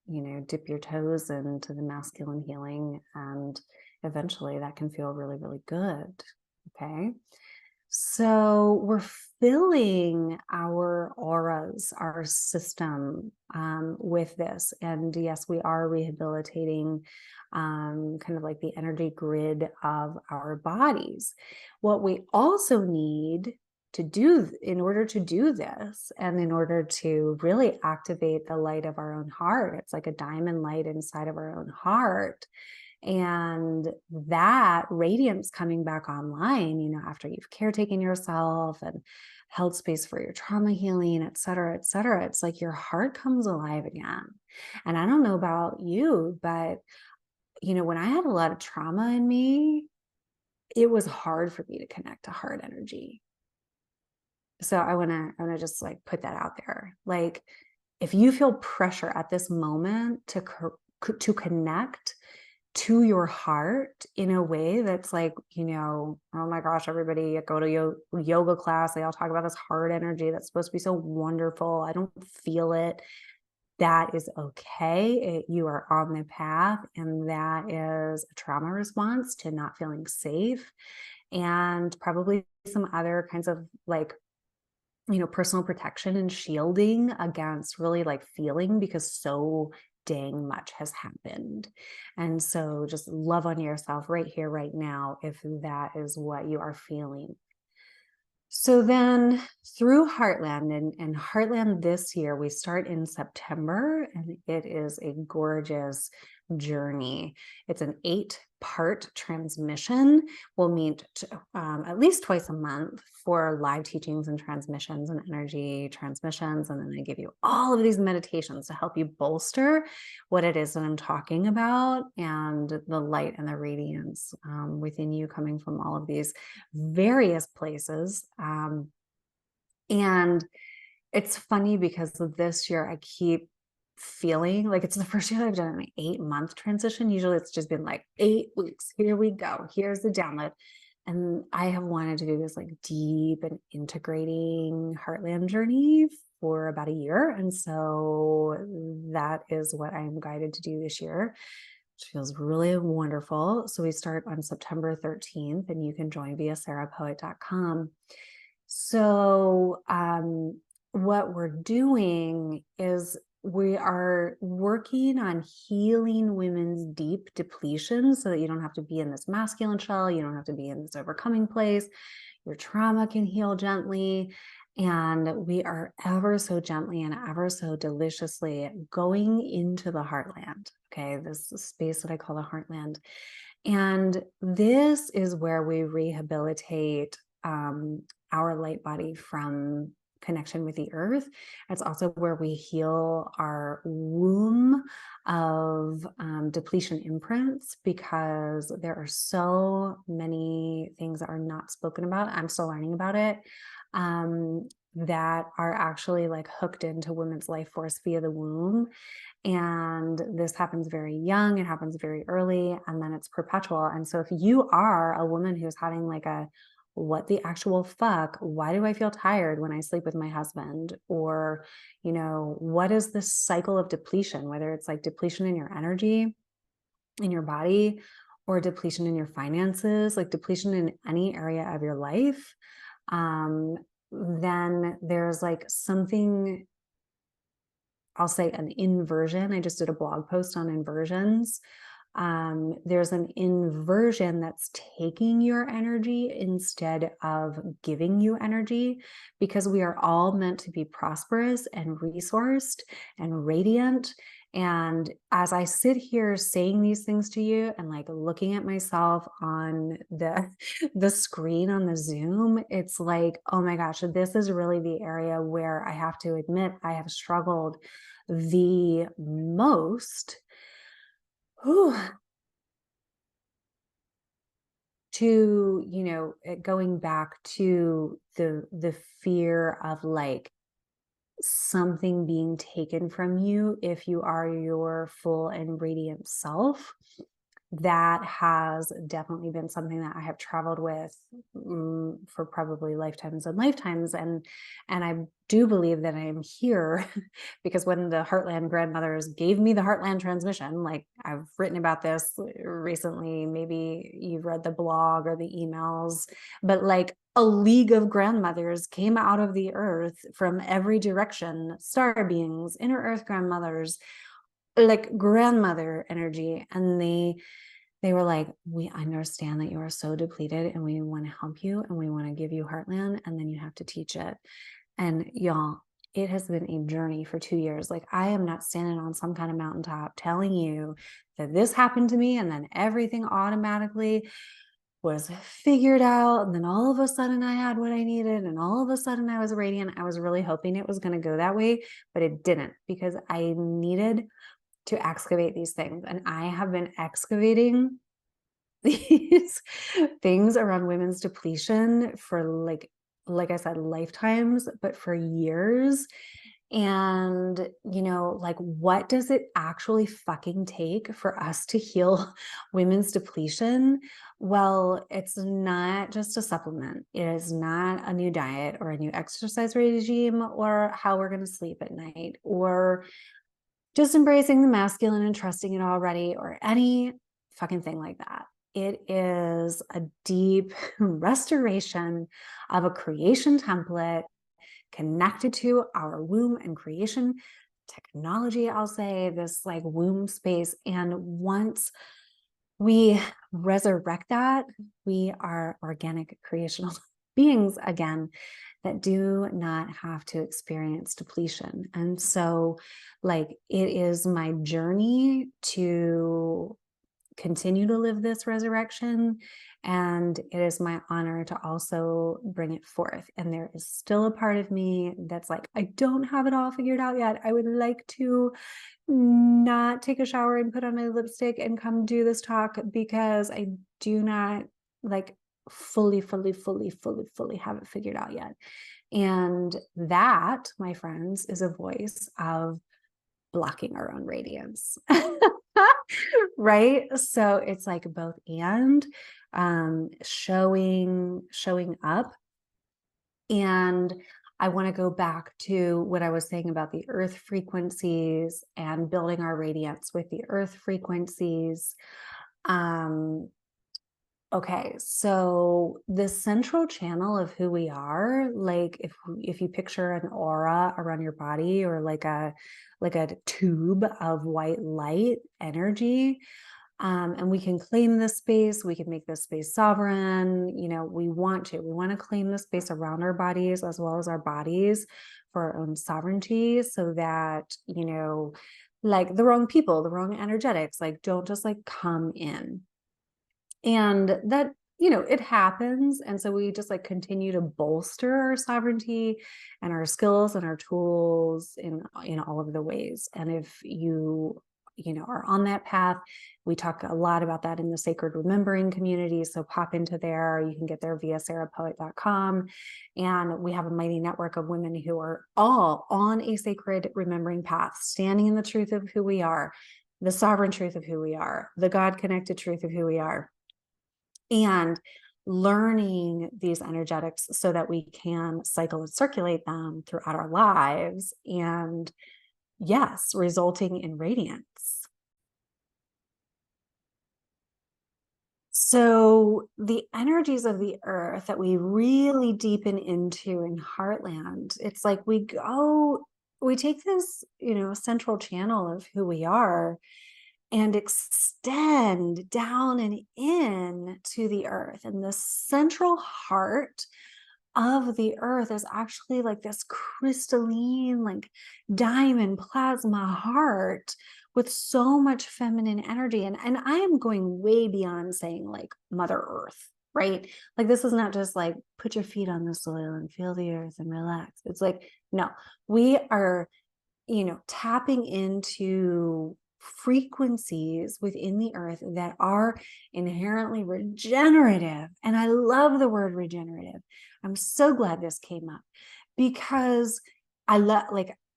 you know, dip your toes into the masculine healing, and eventually that can feel really, really good. Okay, so we're filling our auras, our system, with this. And yes, we are rehabilitating kind of like the energy grid of our bodies. What we also need to do in order to do this, and in order to really activate the light of our own heart, it's like a diamond light inside of our own heart. And that radiance coming back online, you know, after you've caretaken yourself and held space for your trauma healing, et cetera, it's like your heart comes alive again. And I don't know about you, but, you know, when I had a lot of trauma in me, it was hard for me to connect to heart energy. So I want to just put that out there. Like, if you feel pressure at this moment to connect to your heart in a way that's like, you know, oh my gosh, everybody go to yoga class, they all talk about this heart energy that's supposed to be so wonderful. I don't feel it. That is okay. You are on the path, and that is a trauma response to not feeling safe, and probably some other kinds of you know, personal protection and shielding against really feeling, because so dang much has happened. And so just love on yourself right here, right now, if that is what you are feeling. So then through Heartland, and Heartland this year, we start in September, and it is a gorgeous journey. It's an 8-part transmission. We'll meet at least twice a month for live teachings and transmissions and energy transmissions. And then I give you all of these meditations to help you bolster what it is that I'm talking about, and the light and the radiance within you, coming from all of these various places. And it's funny because this year I keep feeling like it's the first year I've done an 8-month transition. Usually it's just been 8 weeks. Here we go. Here's the download. And I have wanted to do this deep and integrating Heartland journey for about a year. And so that is what I am guided to do this year, which feels really wonderful. So we start on September 13th, and you can join via sarahpoet.com. So what we're doing is we are working on healing women's deep depletion, so that you don't have to be in this masculine shell. You don't have to be in this overcoming place. Your trauma can heal gently. And we are ever so gently and ever so deliciously going into the heartland. Okay, this space that I call the heartland. And this is where we rehabilitate our light body from connection with the earth. It's also where we heal our womb of depletion imprints, because there are so many things that are not spoken about. I'm still learning about it. That are actually like hooked into women's life force via the womb. And this happens very young, it happens very early, and then it's perpetual. And so if you are a woman who's having like a, what the actual fuck, why do I feel tired when I sleep with my husband? Or, you know, what is this cycle of depletion, whether it's like depletion in your energy, in your body, or depletion in your finances, like depletion in any area of your life, then there's like something, I'll say an inversion. I just did a blog post on inversions. There's an inversion that's taking your energy instead of giving you energy, because we are all meant to be prosperous and resourced and radiant. And as I sit here saying these things to you and like looking at myself on the screen on the Zoom, it's like, oh my gosh, this is really the area where I have to admit I have struggled the most. Whew, to, you know, going back to the fear of like something being taken from you if you are your full and radiant self. That has definitely been something that I have traveled with for probably lifetimes and lifetimes. And I do believe that I am here because when the Heartland grandmothers gave me the Heartland transmission, like I've written about this recently, maybe you've read the blog or the emails, but like a league of grandmothers came out of the earth from every direction, star beings, inner earth grandmothers, like grandmother energy. And they were like, we understand that you are so depleted and we want to help you and we want to give you Heartland, and then you have to teach it. And y'all, it has been a journey for 2 years. Like I am not standing on some kind of mountaintop telling you that this happened to me and then everything automatically was figured out. And then all of a sudden I had what I needed. And all of a sudden I was radiant. I was really hoping it was going to go that way, but it didn't, because I needed to excavate these things. And I have been excavating these things around women's depletion for like I said, lifetimes, but for years. And, you know, like, what does it actually fucking take for us to heal women's depletion? Well, it's not just a supplement. It is not a new diet or a new exercise regime or how we're going to sleep at night or just embracing the masculine and trusting it already or any fucking thing like that. It is a deep restoration of a creation template connected to our womb and creation technology, I'll say, this like womb space. And once we resurrect that, we are organic creational beings again that do not have to experience depletion. And so, like, it is my journey to continue to live this resurrection. And it is my honor to also bring it forth. And there is still a part of me that's like, I don't have it all figured out yet. I would like to not take a shower and put on my lipstick and come do this talk, because I do not like fully have it figured out yet. And that, my friends, is a voice of blocking our own radiance. Right? So it's like both and showing up. And I want to go back to what I was saying about the earth frequencies and building our radiance with the earth frequencies. Okay, so the central channel of who we are, like if you picture an aura around your body or like a tube of white light energy, and we can claim this space, we can make this space sovereign. You know, we want to claim the space around our bodies as well as our bodies for our own sovereignty, so that, you know, like the wrong people, the wrong energetics, like don't just like come in. And that it happens. And so we just like continue to bolster our sovereignty and our skills and our tools in all of the ways. And if you are on that path, we talk a lot about that in the Sacred Remembering community. So pop into there. You can get there via sarahpoet.com. And we have a mighty network of women who are all on a sacred remembering path, standing in the truth of who we are, the sovereign truth of who we are, the God-connected truth of who we are, and learning these energetics so that we can cycle and circulate them throughout our lives, and yes, resulting in radiance. So the energies of the earth that we really deepen into in Heartland, it's like we take this, central channel of who we are and extend down and in to the earth. And the central heart of the earth is actually like this crystalline, like diamond plasma heart with so much feminine energy. And I am going way beyond saying like Mother Earth, right? Like this is not just like put your feet on the soil and feel the earth and relax. It's like, no, we are, tapping into frequencies within the earth that are inherently regenerative. And I love the word regenerative. I'm so glad this came up because I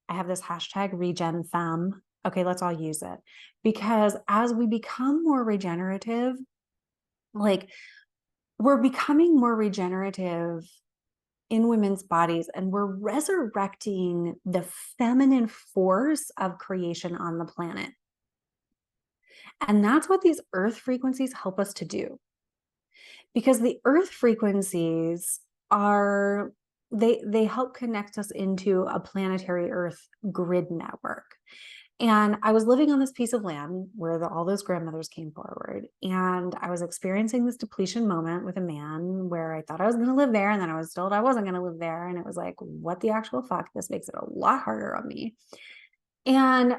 have this hashtag RegenFem. Okay, let's all use it, because as we become more regenerative, like we're becoming more regenerative in women's bodies, and we're resurrecting the feminine force of creation on the planet. And that's what these earth frequencies help us to do. Because the earth frequencies are, they help connect us into a planetary earth grid network. And I was living on this piece of land where all those grandmothers came forward. And I was experiencing this depletion moment with a man where I thought I was going to live there. And then I was told I wasn't going to live there. And it was like, what the actual fuck? This makes it a lot harder on me. And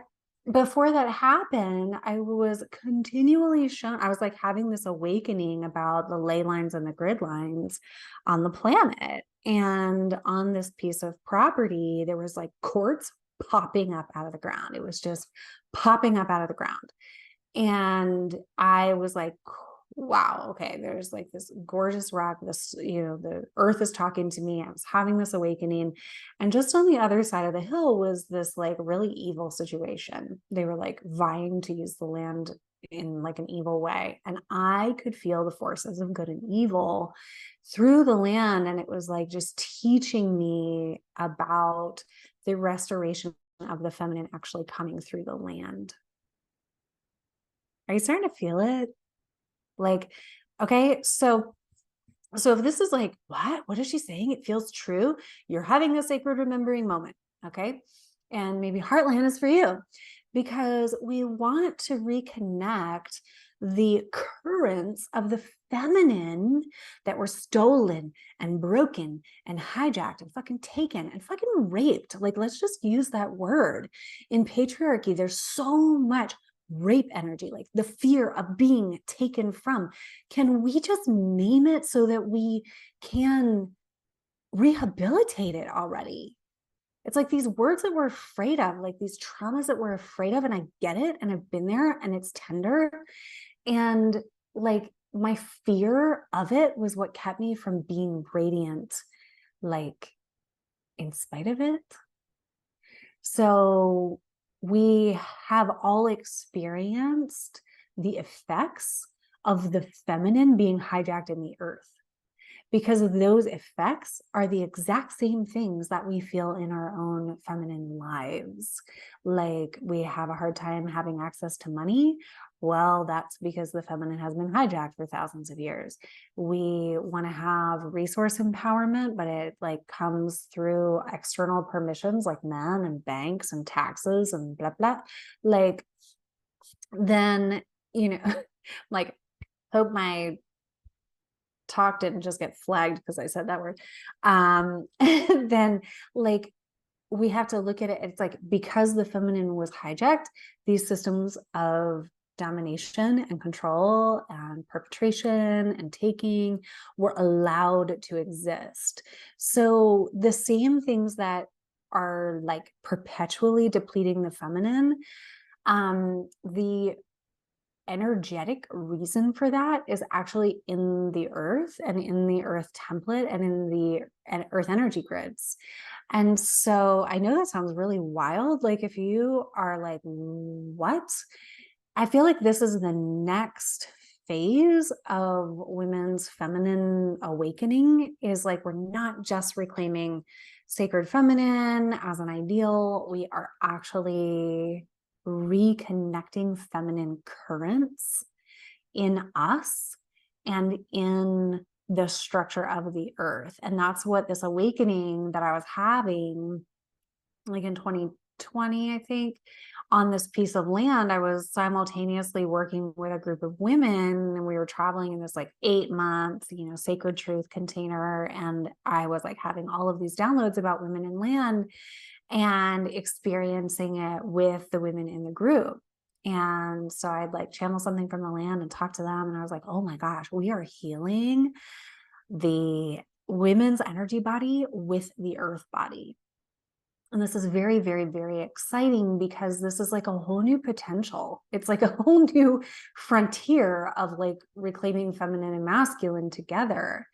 before that happened, I was continually shown, I was like having this awakening about the ley lines and the grid lines on the planet. And on this piece of property, there was like quartz popping up out of the ground. It was just popping up out of the ground. And I was like, wow, okay, there's like this gorgeous rock, this, the earth is talking to me. I was having this awakening. And just on the other side of the hill was this like really evil situation. They were like vying to use the land in like an evil way. And I could feel the forces of good and evil through the land. And it was like just teaching me about the restoration of the feminine actually coming through the land. Are you starting to feel it? Like, okay, so if this is like, what is she saying? It feels true. You're having a sacred remembering moment. Okay. And maybe Heartland is for you, because we want to reconnect the currents of the feminine that were stolen and broken and hijacked and fucking taken and fucking raped. Like, let's just use that word. In patriarchy, there's so much rape energy, like the fear of being taken from. Can we just name it so that we can rehabilitate it already? It's like these words that we're afraid of, like these traumas that we're afraid of. And I get it. And I've been there, and it's tender. And like my fear of it was what kept me from being radiant, like in spite of it. So we have all experienced the effects of the feminine being hijacked in the earth, because those effects are the exact same things that we feel in our own feminine lives. Like we have a hard time having access to money. Well, that's because the feminine has been hijacked for thousands of years. We want to have resource empowerment, but it like comes through external permissions like men and banks and taxes and blah, blah. Like, then, like, hope my talk didn't just get flagged because I said that word. Then like we have to look at it. It's like, because the feminine was hijacked, these systems of domination and control and perpetration and taking were allowed to exist. So the same things that are like perpetually depleting the feminine, the energetic reason for that is actually in the earth and in the earth template and in the earth energy grids. And so I know that sounds really wild. Like if you are like, what? I feel like this is the next phase of women's feminine awakening, is like, we're not just reclaiming sacred feminine as an ideal. We are actually reconnecting feminine currents in us and in the structure of the earth. And that's what this awakening that I was having, like in 2020, I think, on this piece of land, I was simultaneously working with a group of women, and we were traveling in this like 8-month, sacred truth container. And I was like having all of these downloads about women in land and experiencing it with the women in the group. And so I'd like channel something from the land and talk to them. And I was like, oh my gosh, we are healing the women's energy body with the earth body. And this is very, very, very exciting, because this is like a whole new potential. It's like a whole new frontier of like reclaiming feminine and masculine together.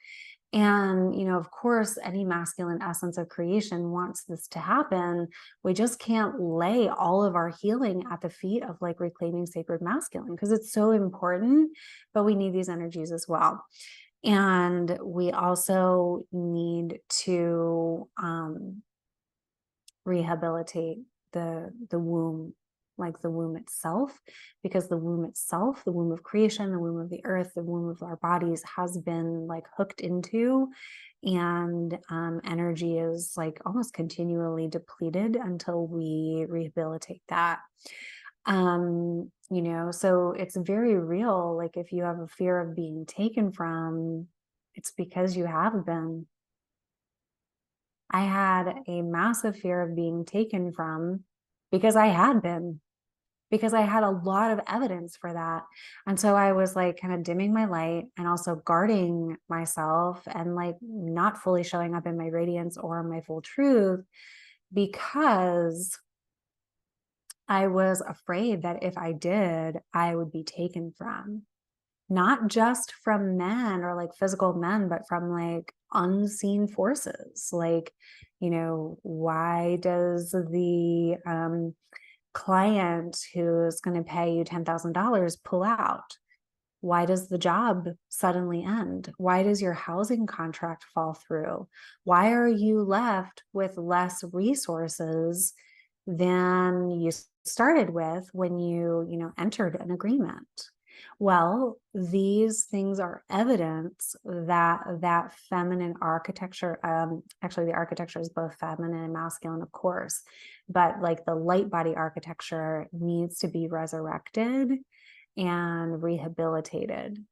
And, of course, any masculine essence of creation wants this to happen. We just can't lay all of our healing at the feet of like reclaiming sacred masculine, because it's so important, but we need these energies as well. And we also need to rehabilitate the womb, like the womb itself, because the womb itself, the womb of creation, the womb of the earth, the womb of our bodies, has been like hooked into, and energy is like almost continually depleted until we rehabilitate that. So it's very real. Like if you have a fear of being taken from, it's because you have been. I had a massive fear of being taken from because I had been, because I had a lot of evidence for that. And so I was like kind of dimming my light and also guarding myself and like not fully showing up in my radiance or my full truth, because I was afraid that if I did, I would be taken from. Not just from men or like physical men, but from like unseen forces. Like, why does the client who's going to pay you $10,000 pull out? Why does the job suddenly end? Why does your housing contract fall through? Why are you left with less resources than you started with when you entered an agreement? Well, these things are evidence that feminine architecture, actually the architecture is both feminine and masculine, of course, but like the light body architecture needs to be resurrected and rehabilitated.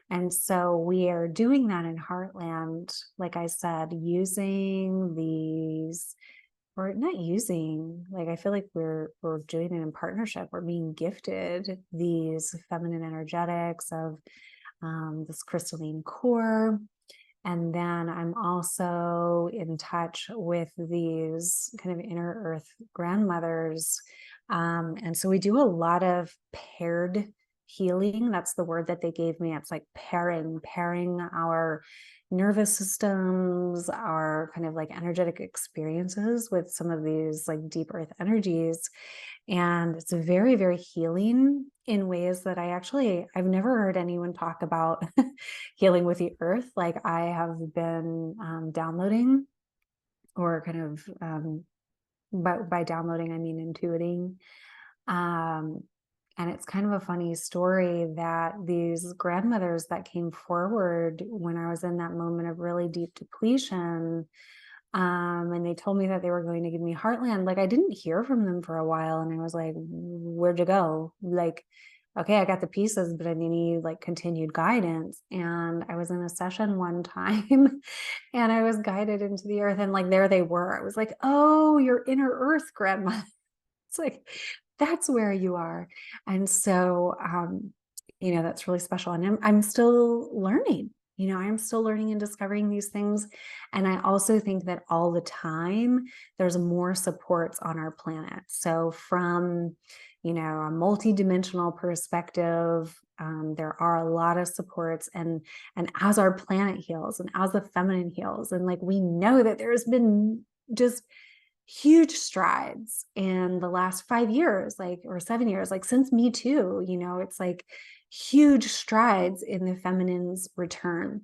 And so we are doing that in Heartland, like I said, using these, or not using, like I feel like we're doing it in partnership. We're being gifted these feminine energetics of this crystalline core. And then I'm also in touch with these kind of inner earth grandmothers. And so we do a lot of paired healing. That's the word that they gave me. It's like pairing our nervous systems, our kind of like energetic experiences with some of these like deep earth energies. And it's very, very healing in ways that I've never heard anyone talk about healing with the earth. Like I have been downloading, or kind of, by downloading, I mean intuiting. And it's kind of a funny story that these grandmothers that came forward when I was in that moment of really deep depletion, and they told me that they were going to give me Heartland. Like I didn't hear from them for a while, and I was like, where'd you go? Like, okay, I got the pieces, but I need like continued guidance. And I was in a session one time and I was guided into the earth, and like there they were. I was like, oh, your inner earth grandma. It's like, that's where you are. And so, that's really special. And I'm still learning, I'm still learning and discovering these things. And I also think that all the time, there's more supports on our planet. So from, a multidimensional perspective, there are a lot of supports, and as our planet heals and as the feminine heals, and like we know that there's been just huge strides in the last 5 years, like, or 7 years, like since Me Too, it's like huge strides in the feminine's return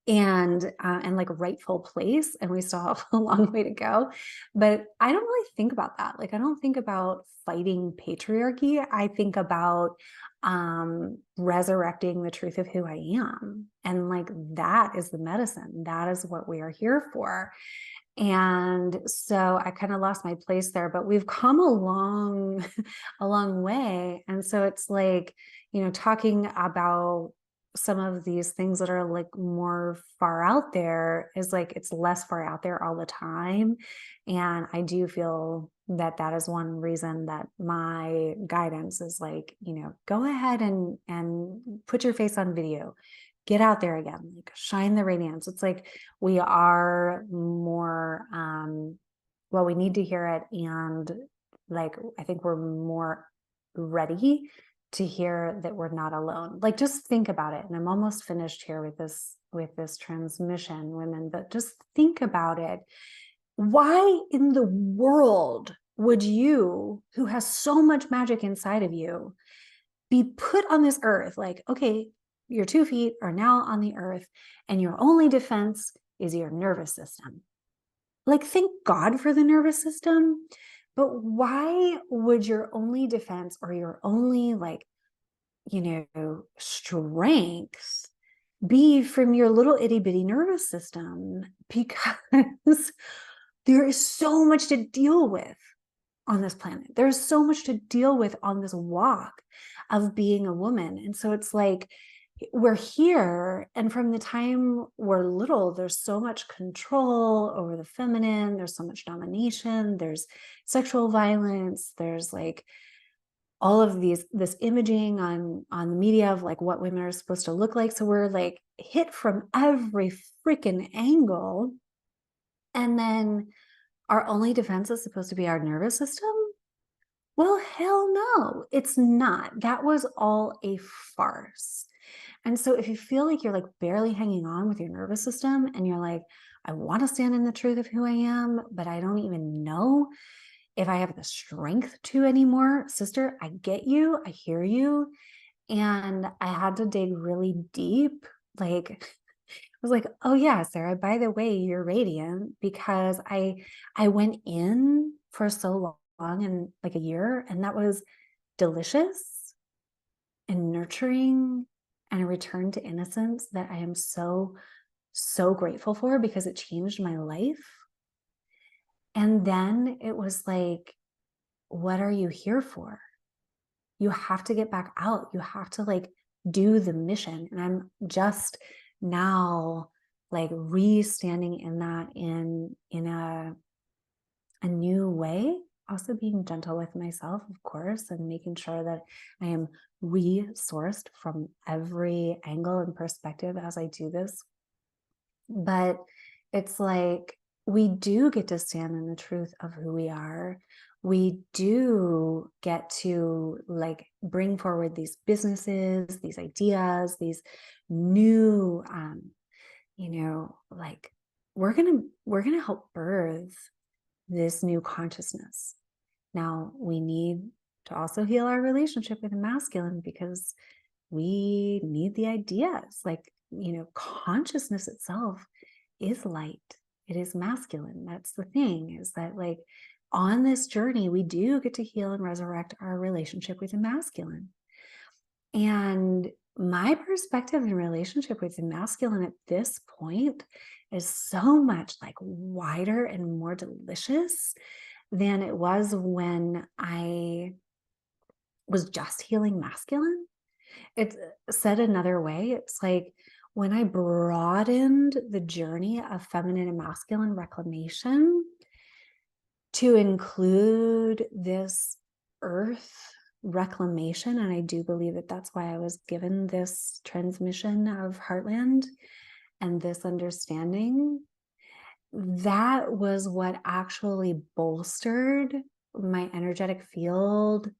and like rightful place, and we still have a long way to go. But I don't really think about that. Like, I don't think about fighting patriarchy. I think about resurrecting the truth of who I am, and like that is the medicine. That is what we are here for. And so I kind of lost my place there, but we've come a long a long way. And so it's like, talking about some of these things that are like more far out there is like it's less far out there all the time. And I do feel that that is one reason that my guidance is like, go ahead and put your face on video, get out there again, like shine the radiance. It's like we are more well, we need to hear it, and like I think we're more ready to hear that we're not alone. Like, just think about it. And I'm almost finished here with this transmission, women, but just think about it. Why in the world would you, who has so much magic inside of you, be put on this earth? Like, okay, your 2 feet are now on the earth, and your only defense is your nervous system. Like, thank God for the nervous system. But why would your only defense, or your only like, strength, be from your little itty bitty nervous system? Because there is so much to deal with on this planet. There's so much to deal with on this walk of being a woman. And so it's like, we're here, and from the time we're little, there's so much control over the feminine, there's so much domination, there's sexual violence, there's like all of this imaging on the media of like what women are supposed to look like. So we're like hit from every freaking angle, and then our only defense is supposed to be our nervous system. Well, hell no, it's not. That was all a farce. And so if you feel like you're like barely hanging on with your nervous system, and you're like, I want to stand in the truth of who I am, but I don't even know if I have the strength to anymore, sister, I get you. I hear you. And I had to dig really deep. Like, I was like, oh yeah, Sarah, by the way, you're radiant, because I went in for so long, and like a year, and that was delicious and nurturing, and a return to innocence that I am so, so grateful for, because it changed my life. And then it was like, what are you here for? You have to get back out. You have to like do the mission. And I'm just now like re-standing in that in a new way. Also being gentle with myself, of course, and making sure that I am resourced from every angle and perspective as I do this. But it's like, we do get to stand in the truth of who we are. We do get to like bring forward these businesses, these ideas, these new, like we're gonna help birth this new consciousness. Now we need to also heal our relationship with the masculine, because we need the ideas. Like, consciousness itself is light. It is masculine. That's the thing, is that like on this journey, we do get to heal and resurrect our relationship with the masculine. And my perspective in relationship with the masculine at this point is so much like wider and more delicious than it was when I was just healing masculine. It's said another way. It's like when I broadened the journey of feminine and masculine reclamation to include this earth reclamation, and I do believe that that's why I was given this transmission of Heartland and this understanding. That was what actually bolstered my energetic field,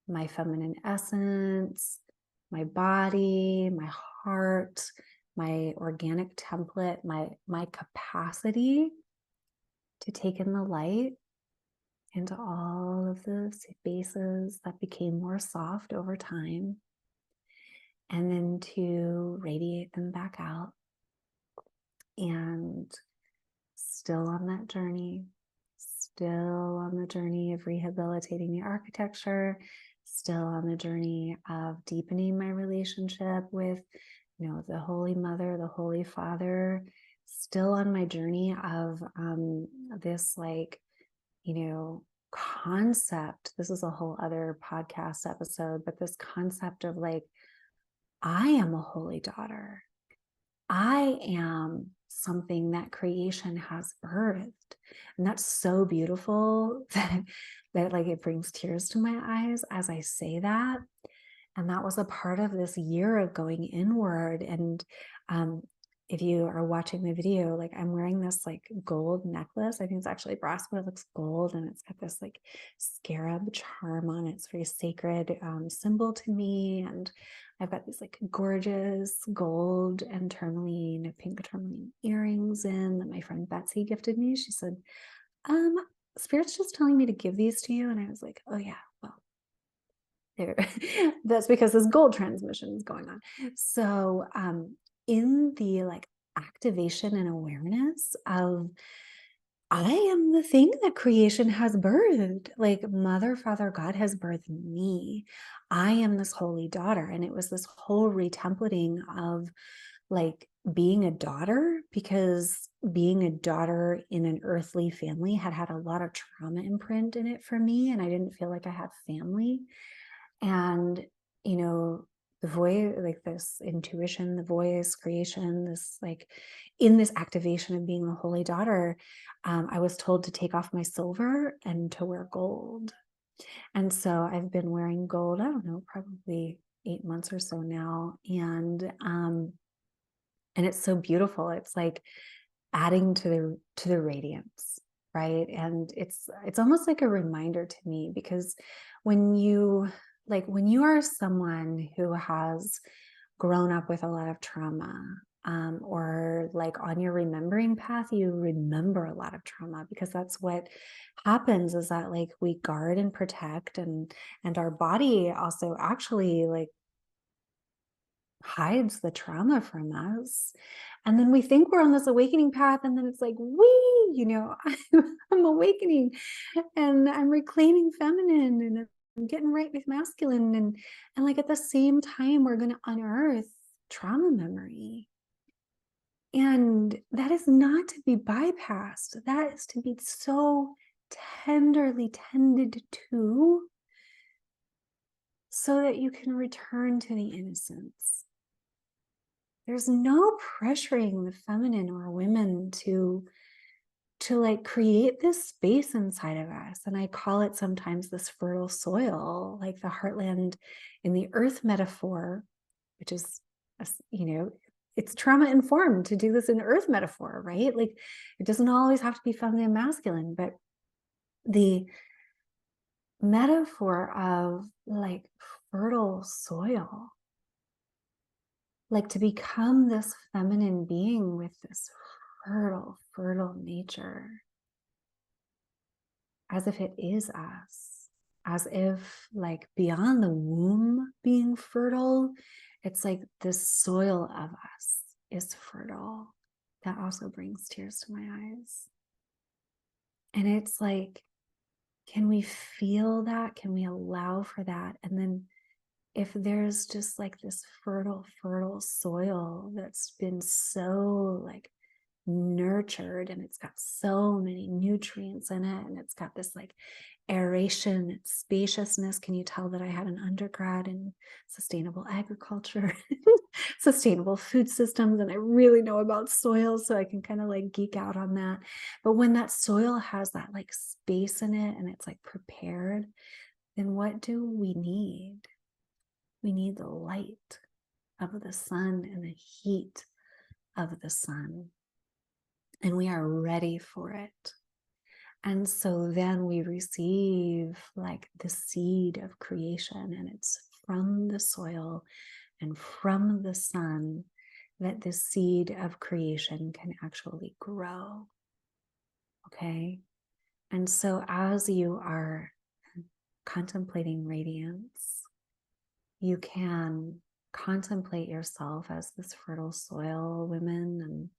my feminine essence, my body, my heart, my organic template, my capacity to take in the light into all of the spaces that became more soft over time, and then to radiate them back out. And still on that journey, still on the journey of rehabilitating the architecture, still on the journey of deepening my relationship with, the Holy Mother, the Holy Father, still on my journey of this concept. This is a whole other podcast episode, but this concept of I am a holy daughter. I am something that creation has birthed. And that's so beautiful that it brings tears to my eyes as I say that. And that was a part of this year of going inward. And if you are watching the video, I'm wearing this gold necklace. I think it's actually brass, but it looks gold, and it's got this scarab charm on it. It's a very sacred symbol to me. And I've got these gorgeous gold and pink tourmaline earrings in that my friend Betsy gifted me. She said, Spirit's just telling me to give these to you. And I was like, oh yeah, well, there. That's because this gold transmission is going on. So in the activation and awareness of, I am the thing that creation has birthed. Mother, Father, God has birthed me. I am this holy daughter. And it was this whole retemplating of being a daughter, because being a daughter in an earthly family had a lot of trauma imprint in it for me. And I didn't feel like I had family. And, the voice, this intuition, the voice, creation, this in this activation of being the holy daughter, I was told to take off my silver and to wear gold. And so I've been wearing gold, I don't know, probably 8 months or so now. And it's so beautiful. It's adding to the radiance, right? And it's almost like a reminder to me, because when you are someone who has grown up with a lot of trauma, or on your remembering path, you remember a lot of trauma, because that's what happens, is that we guard and protect, and our body also actually hides the trauma from us. And then we think we're on this awakening path, and then it's I'm awakening and I'm reclaiming feminine, and I'm getting right with masculine, and at the same time we're going to unearth trauma memory. And that is not to be bypassed. That is to be so tenderly tended to, so that you can return to the innocence. There's no pressuring the feminine or women to create this space inside of us. And I call it sometimes this fertile soil, like the heartland in the earth metaphor, which is, it's trauma informed to do this in earth metaphor, right? It doesn't always have to be feminine and masculine, but the metaphor of fertile soil, to become this feminine being with this fertile nature, as if it is us, as if beyond the womb being fertile, it's this soil of us is fertile. That also brings tears to my eyes. And it's can we feel that? Can we allow for that? And then if there's just this fertile soil that's been so nurtured, and it's got so many nutrients in it, and it's got this aeration and spaciousness. Can you tell that I had an undergrad in sustainable agriculture, sustainable food systems, and I really know about soil, so I can kind of geek out on that. But when that soil has that space in it, and it's prepared, then what do we need? We need the light of the sun and the heat of the sun. And we are ready for it. And so then we receive like the seed of creation, and it's from the soil and from the sun that the seed of creation can actually grow. Okay. And so as you are contemplating radiance, you can contemplate yourself as this fertile soil, women, and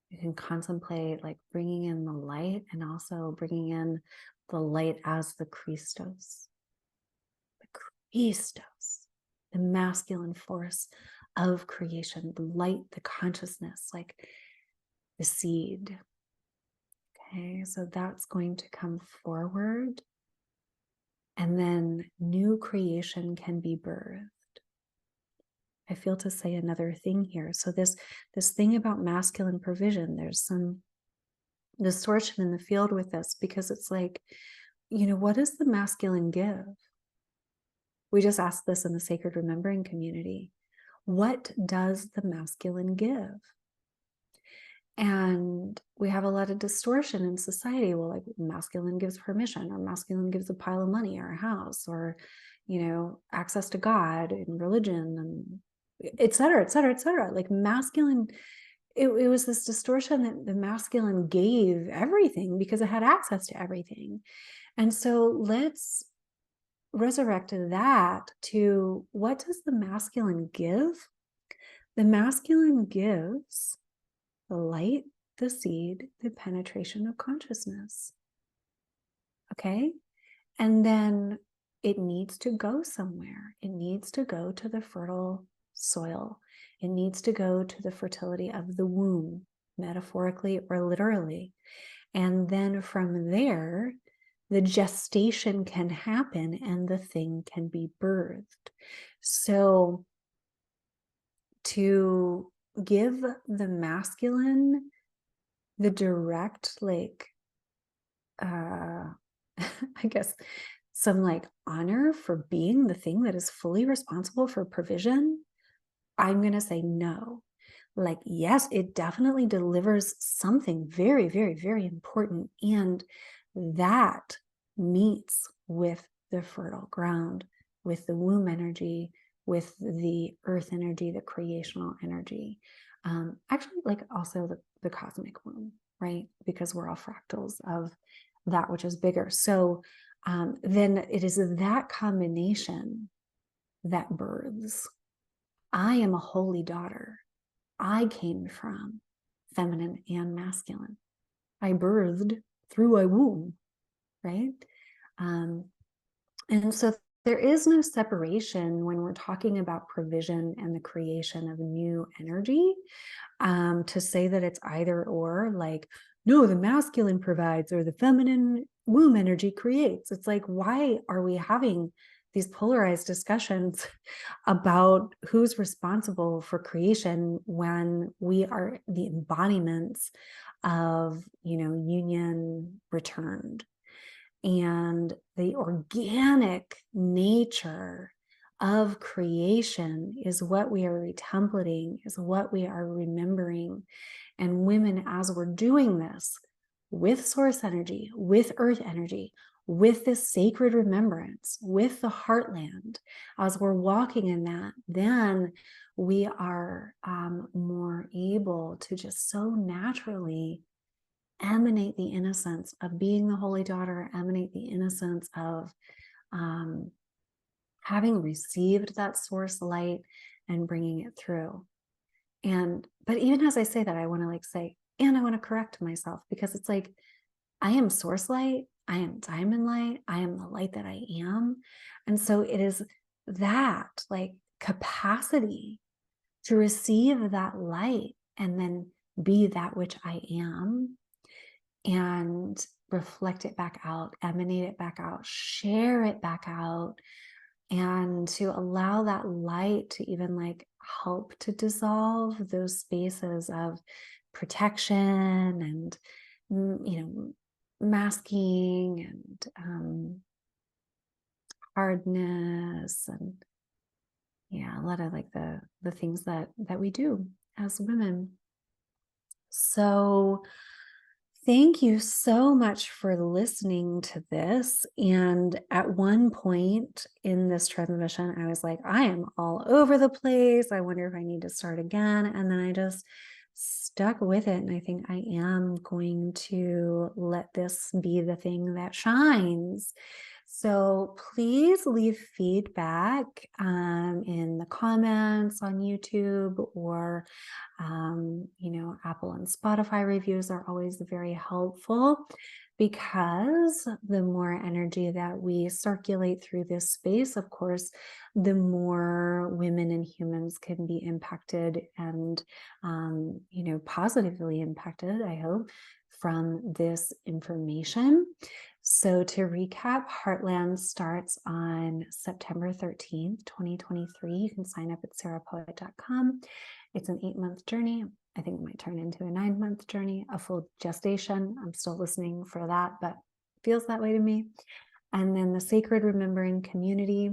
you can contemplate like bringing in the light and also bringing in the light as the Christos, the masculine force of creation, the light, the consciousness, like the seed. Okay, so that's going to come forward, and then new creation can be birthed. I feel to say another thing here. So this thing about masculine provision, there's some distortion in the field with this, because it's like, what does the masculine give? We just asked this in the sacred remembering community. What does the masculine give? And we have a lot of distortion in society. Well, like masculine gives permission, or masculine gives a pile of money or a house, or, access to God and religion, and et cetera, et cetera, et cetera. Like masculine, it was this distortion that the masculine gave everything because it had access to everything. And so let's resurrect that to, what does the masculine give? The masculine gives the light, the seed, the penetration of consciousness. Okay? And then it needs to go somewhere. It needs to go to the fertile soil. It needs to go to the fertility of the womb, metaphorically or literally. And then from there, the gestation can happen and the thing can be birthed. So to give the masculine the direct, like, I guess, some like honor for being the thing that is fully responsible for provision, I'm going to say no. Like, yes, it definitely delivers something very, very, very important. And that meets with the fertile ground, with the womb energy, with the earth energy, the creational energy. Actually, like also the cosmic womb, right? Because we're all fractals of that which is bigger. So then it is that combination that births. I am a holy daughter. I came from feminine and masculine. I birthed through a womb, right? And so there is no separation when we're talking about provision and the creation of new energy. To say that it's either or, like, no, the masculine provides or the feminine womb energy creates. It's like, why are we having these polarized discussions about who's responsible for creation when we are the embodiments of, union returned? And the organic nature of creation is what we are retemplating, is what we are remembering. And women, as we're doing this with source energy, with earth energy, with this sacred remembrance, with the heartland, as we're walking in that, then we are more able to just so naturally emanate the innocence of being the holy daughter, emanate the innocence of having received that source light and bringing it through. But even as I say that, I want to say, and I want to correct myself, because it's like, I am source light, I am diamond light, I am the light that I am. And so it is that like capacity to receive that light and then be that which I am, and reflect it back out, emanate it back out, share it back out, and to allow that light to even like help to dissolve those spaces of protection and, masking and hardness, and yeah, a lot of like the things that we do as women. So thank you so much for listening to this. And at one point in this transmission, I was like, I am all over the place. I wonder if I need to start again. And then I just stuck with it. And I think I am going to let this be the thing that shines. So please leave feedback in the comments on YouTube, or Apple and Spotify reviews are always very helpful, because the more energy that we circulate through this space, of course, the more women and humans can be impacted and, positively impacted, I hope, from this information. So to recap, Heartland starts on September 13th, 2023. You can sign up at sarahpoet.com. It's an 8-month journey. I think it might turn into a 9-month journey, a full gestation. I'm still listening for that, but it feels that way to me. And then the Sacred Remembering community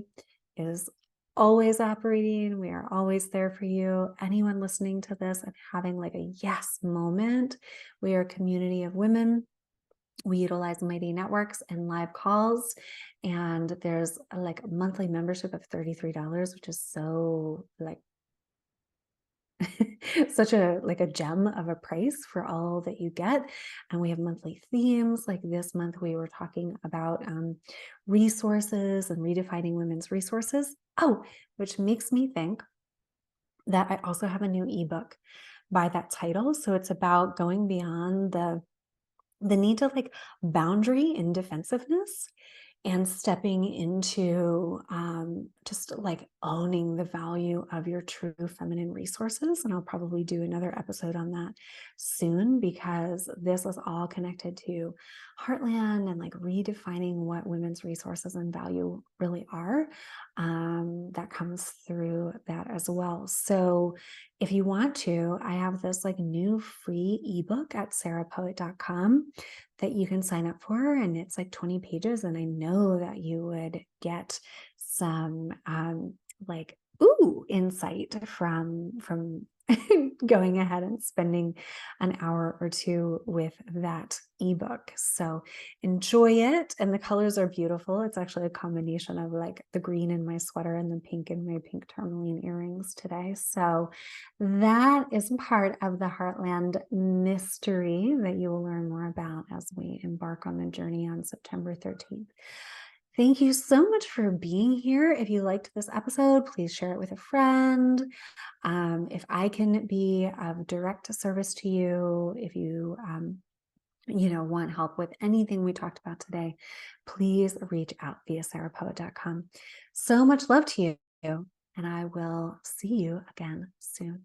is always operating. We are always there for you. Anyone listening to this and having like a yes moment, we are a community of women. We utilize Mighty Networks and live calls, and there's like a monthly membership of $33, which is so like such a gem of a price for all that you get. And we have monthly themes. Like this month we were talking about resources and redefining women's resources. Oh, which makes me think that I also have a new ebook by that title. So it's about going beyond the need to like boundary and defensiveness, and stepping into just like owning the value of your true feminine resources. And I'll probably do another episode on that soon, because this is all connected to Heartland and like redefining what women's resources and value really are. That comes through that as well. So if you want to, I have this like new free ebook at sarahpoet.com that you can sign up for, and it's like 20 pages, and I know that you would get some insight from going ahead and spending an hour or two with that ebook. So enjoy it. And the colors are beautiful. It's actually a combination of like the green in my sweater and the pink in my pink tourmaline earrings today. So that is part of the Heartland mystery that you will learn more about as we embark on the journey on September 13th. Thank you so much for being here. If you liked this episode, please share it with a friend. If I can be of direct service to you, if you want help with anything we talked about today, please reach out via sarahpoet.com. So much love to you, and I will see you again soon.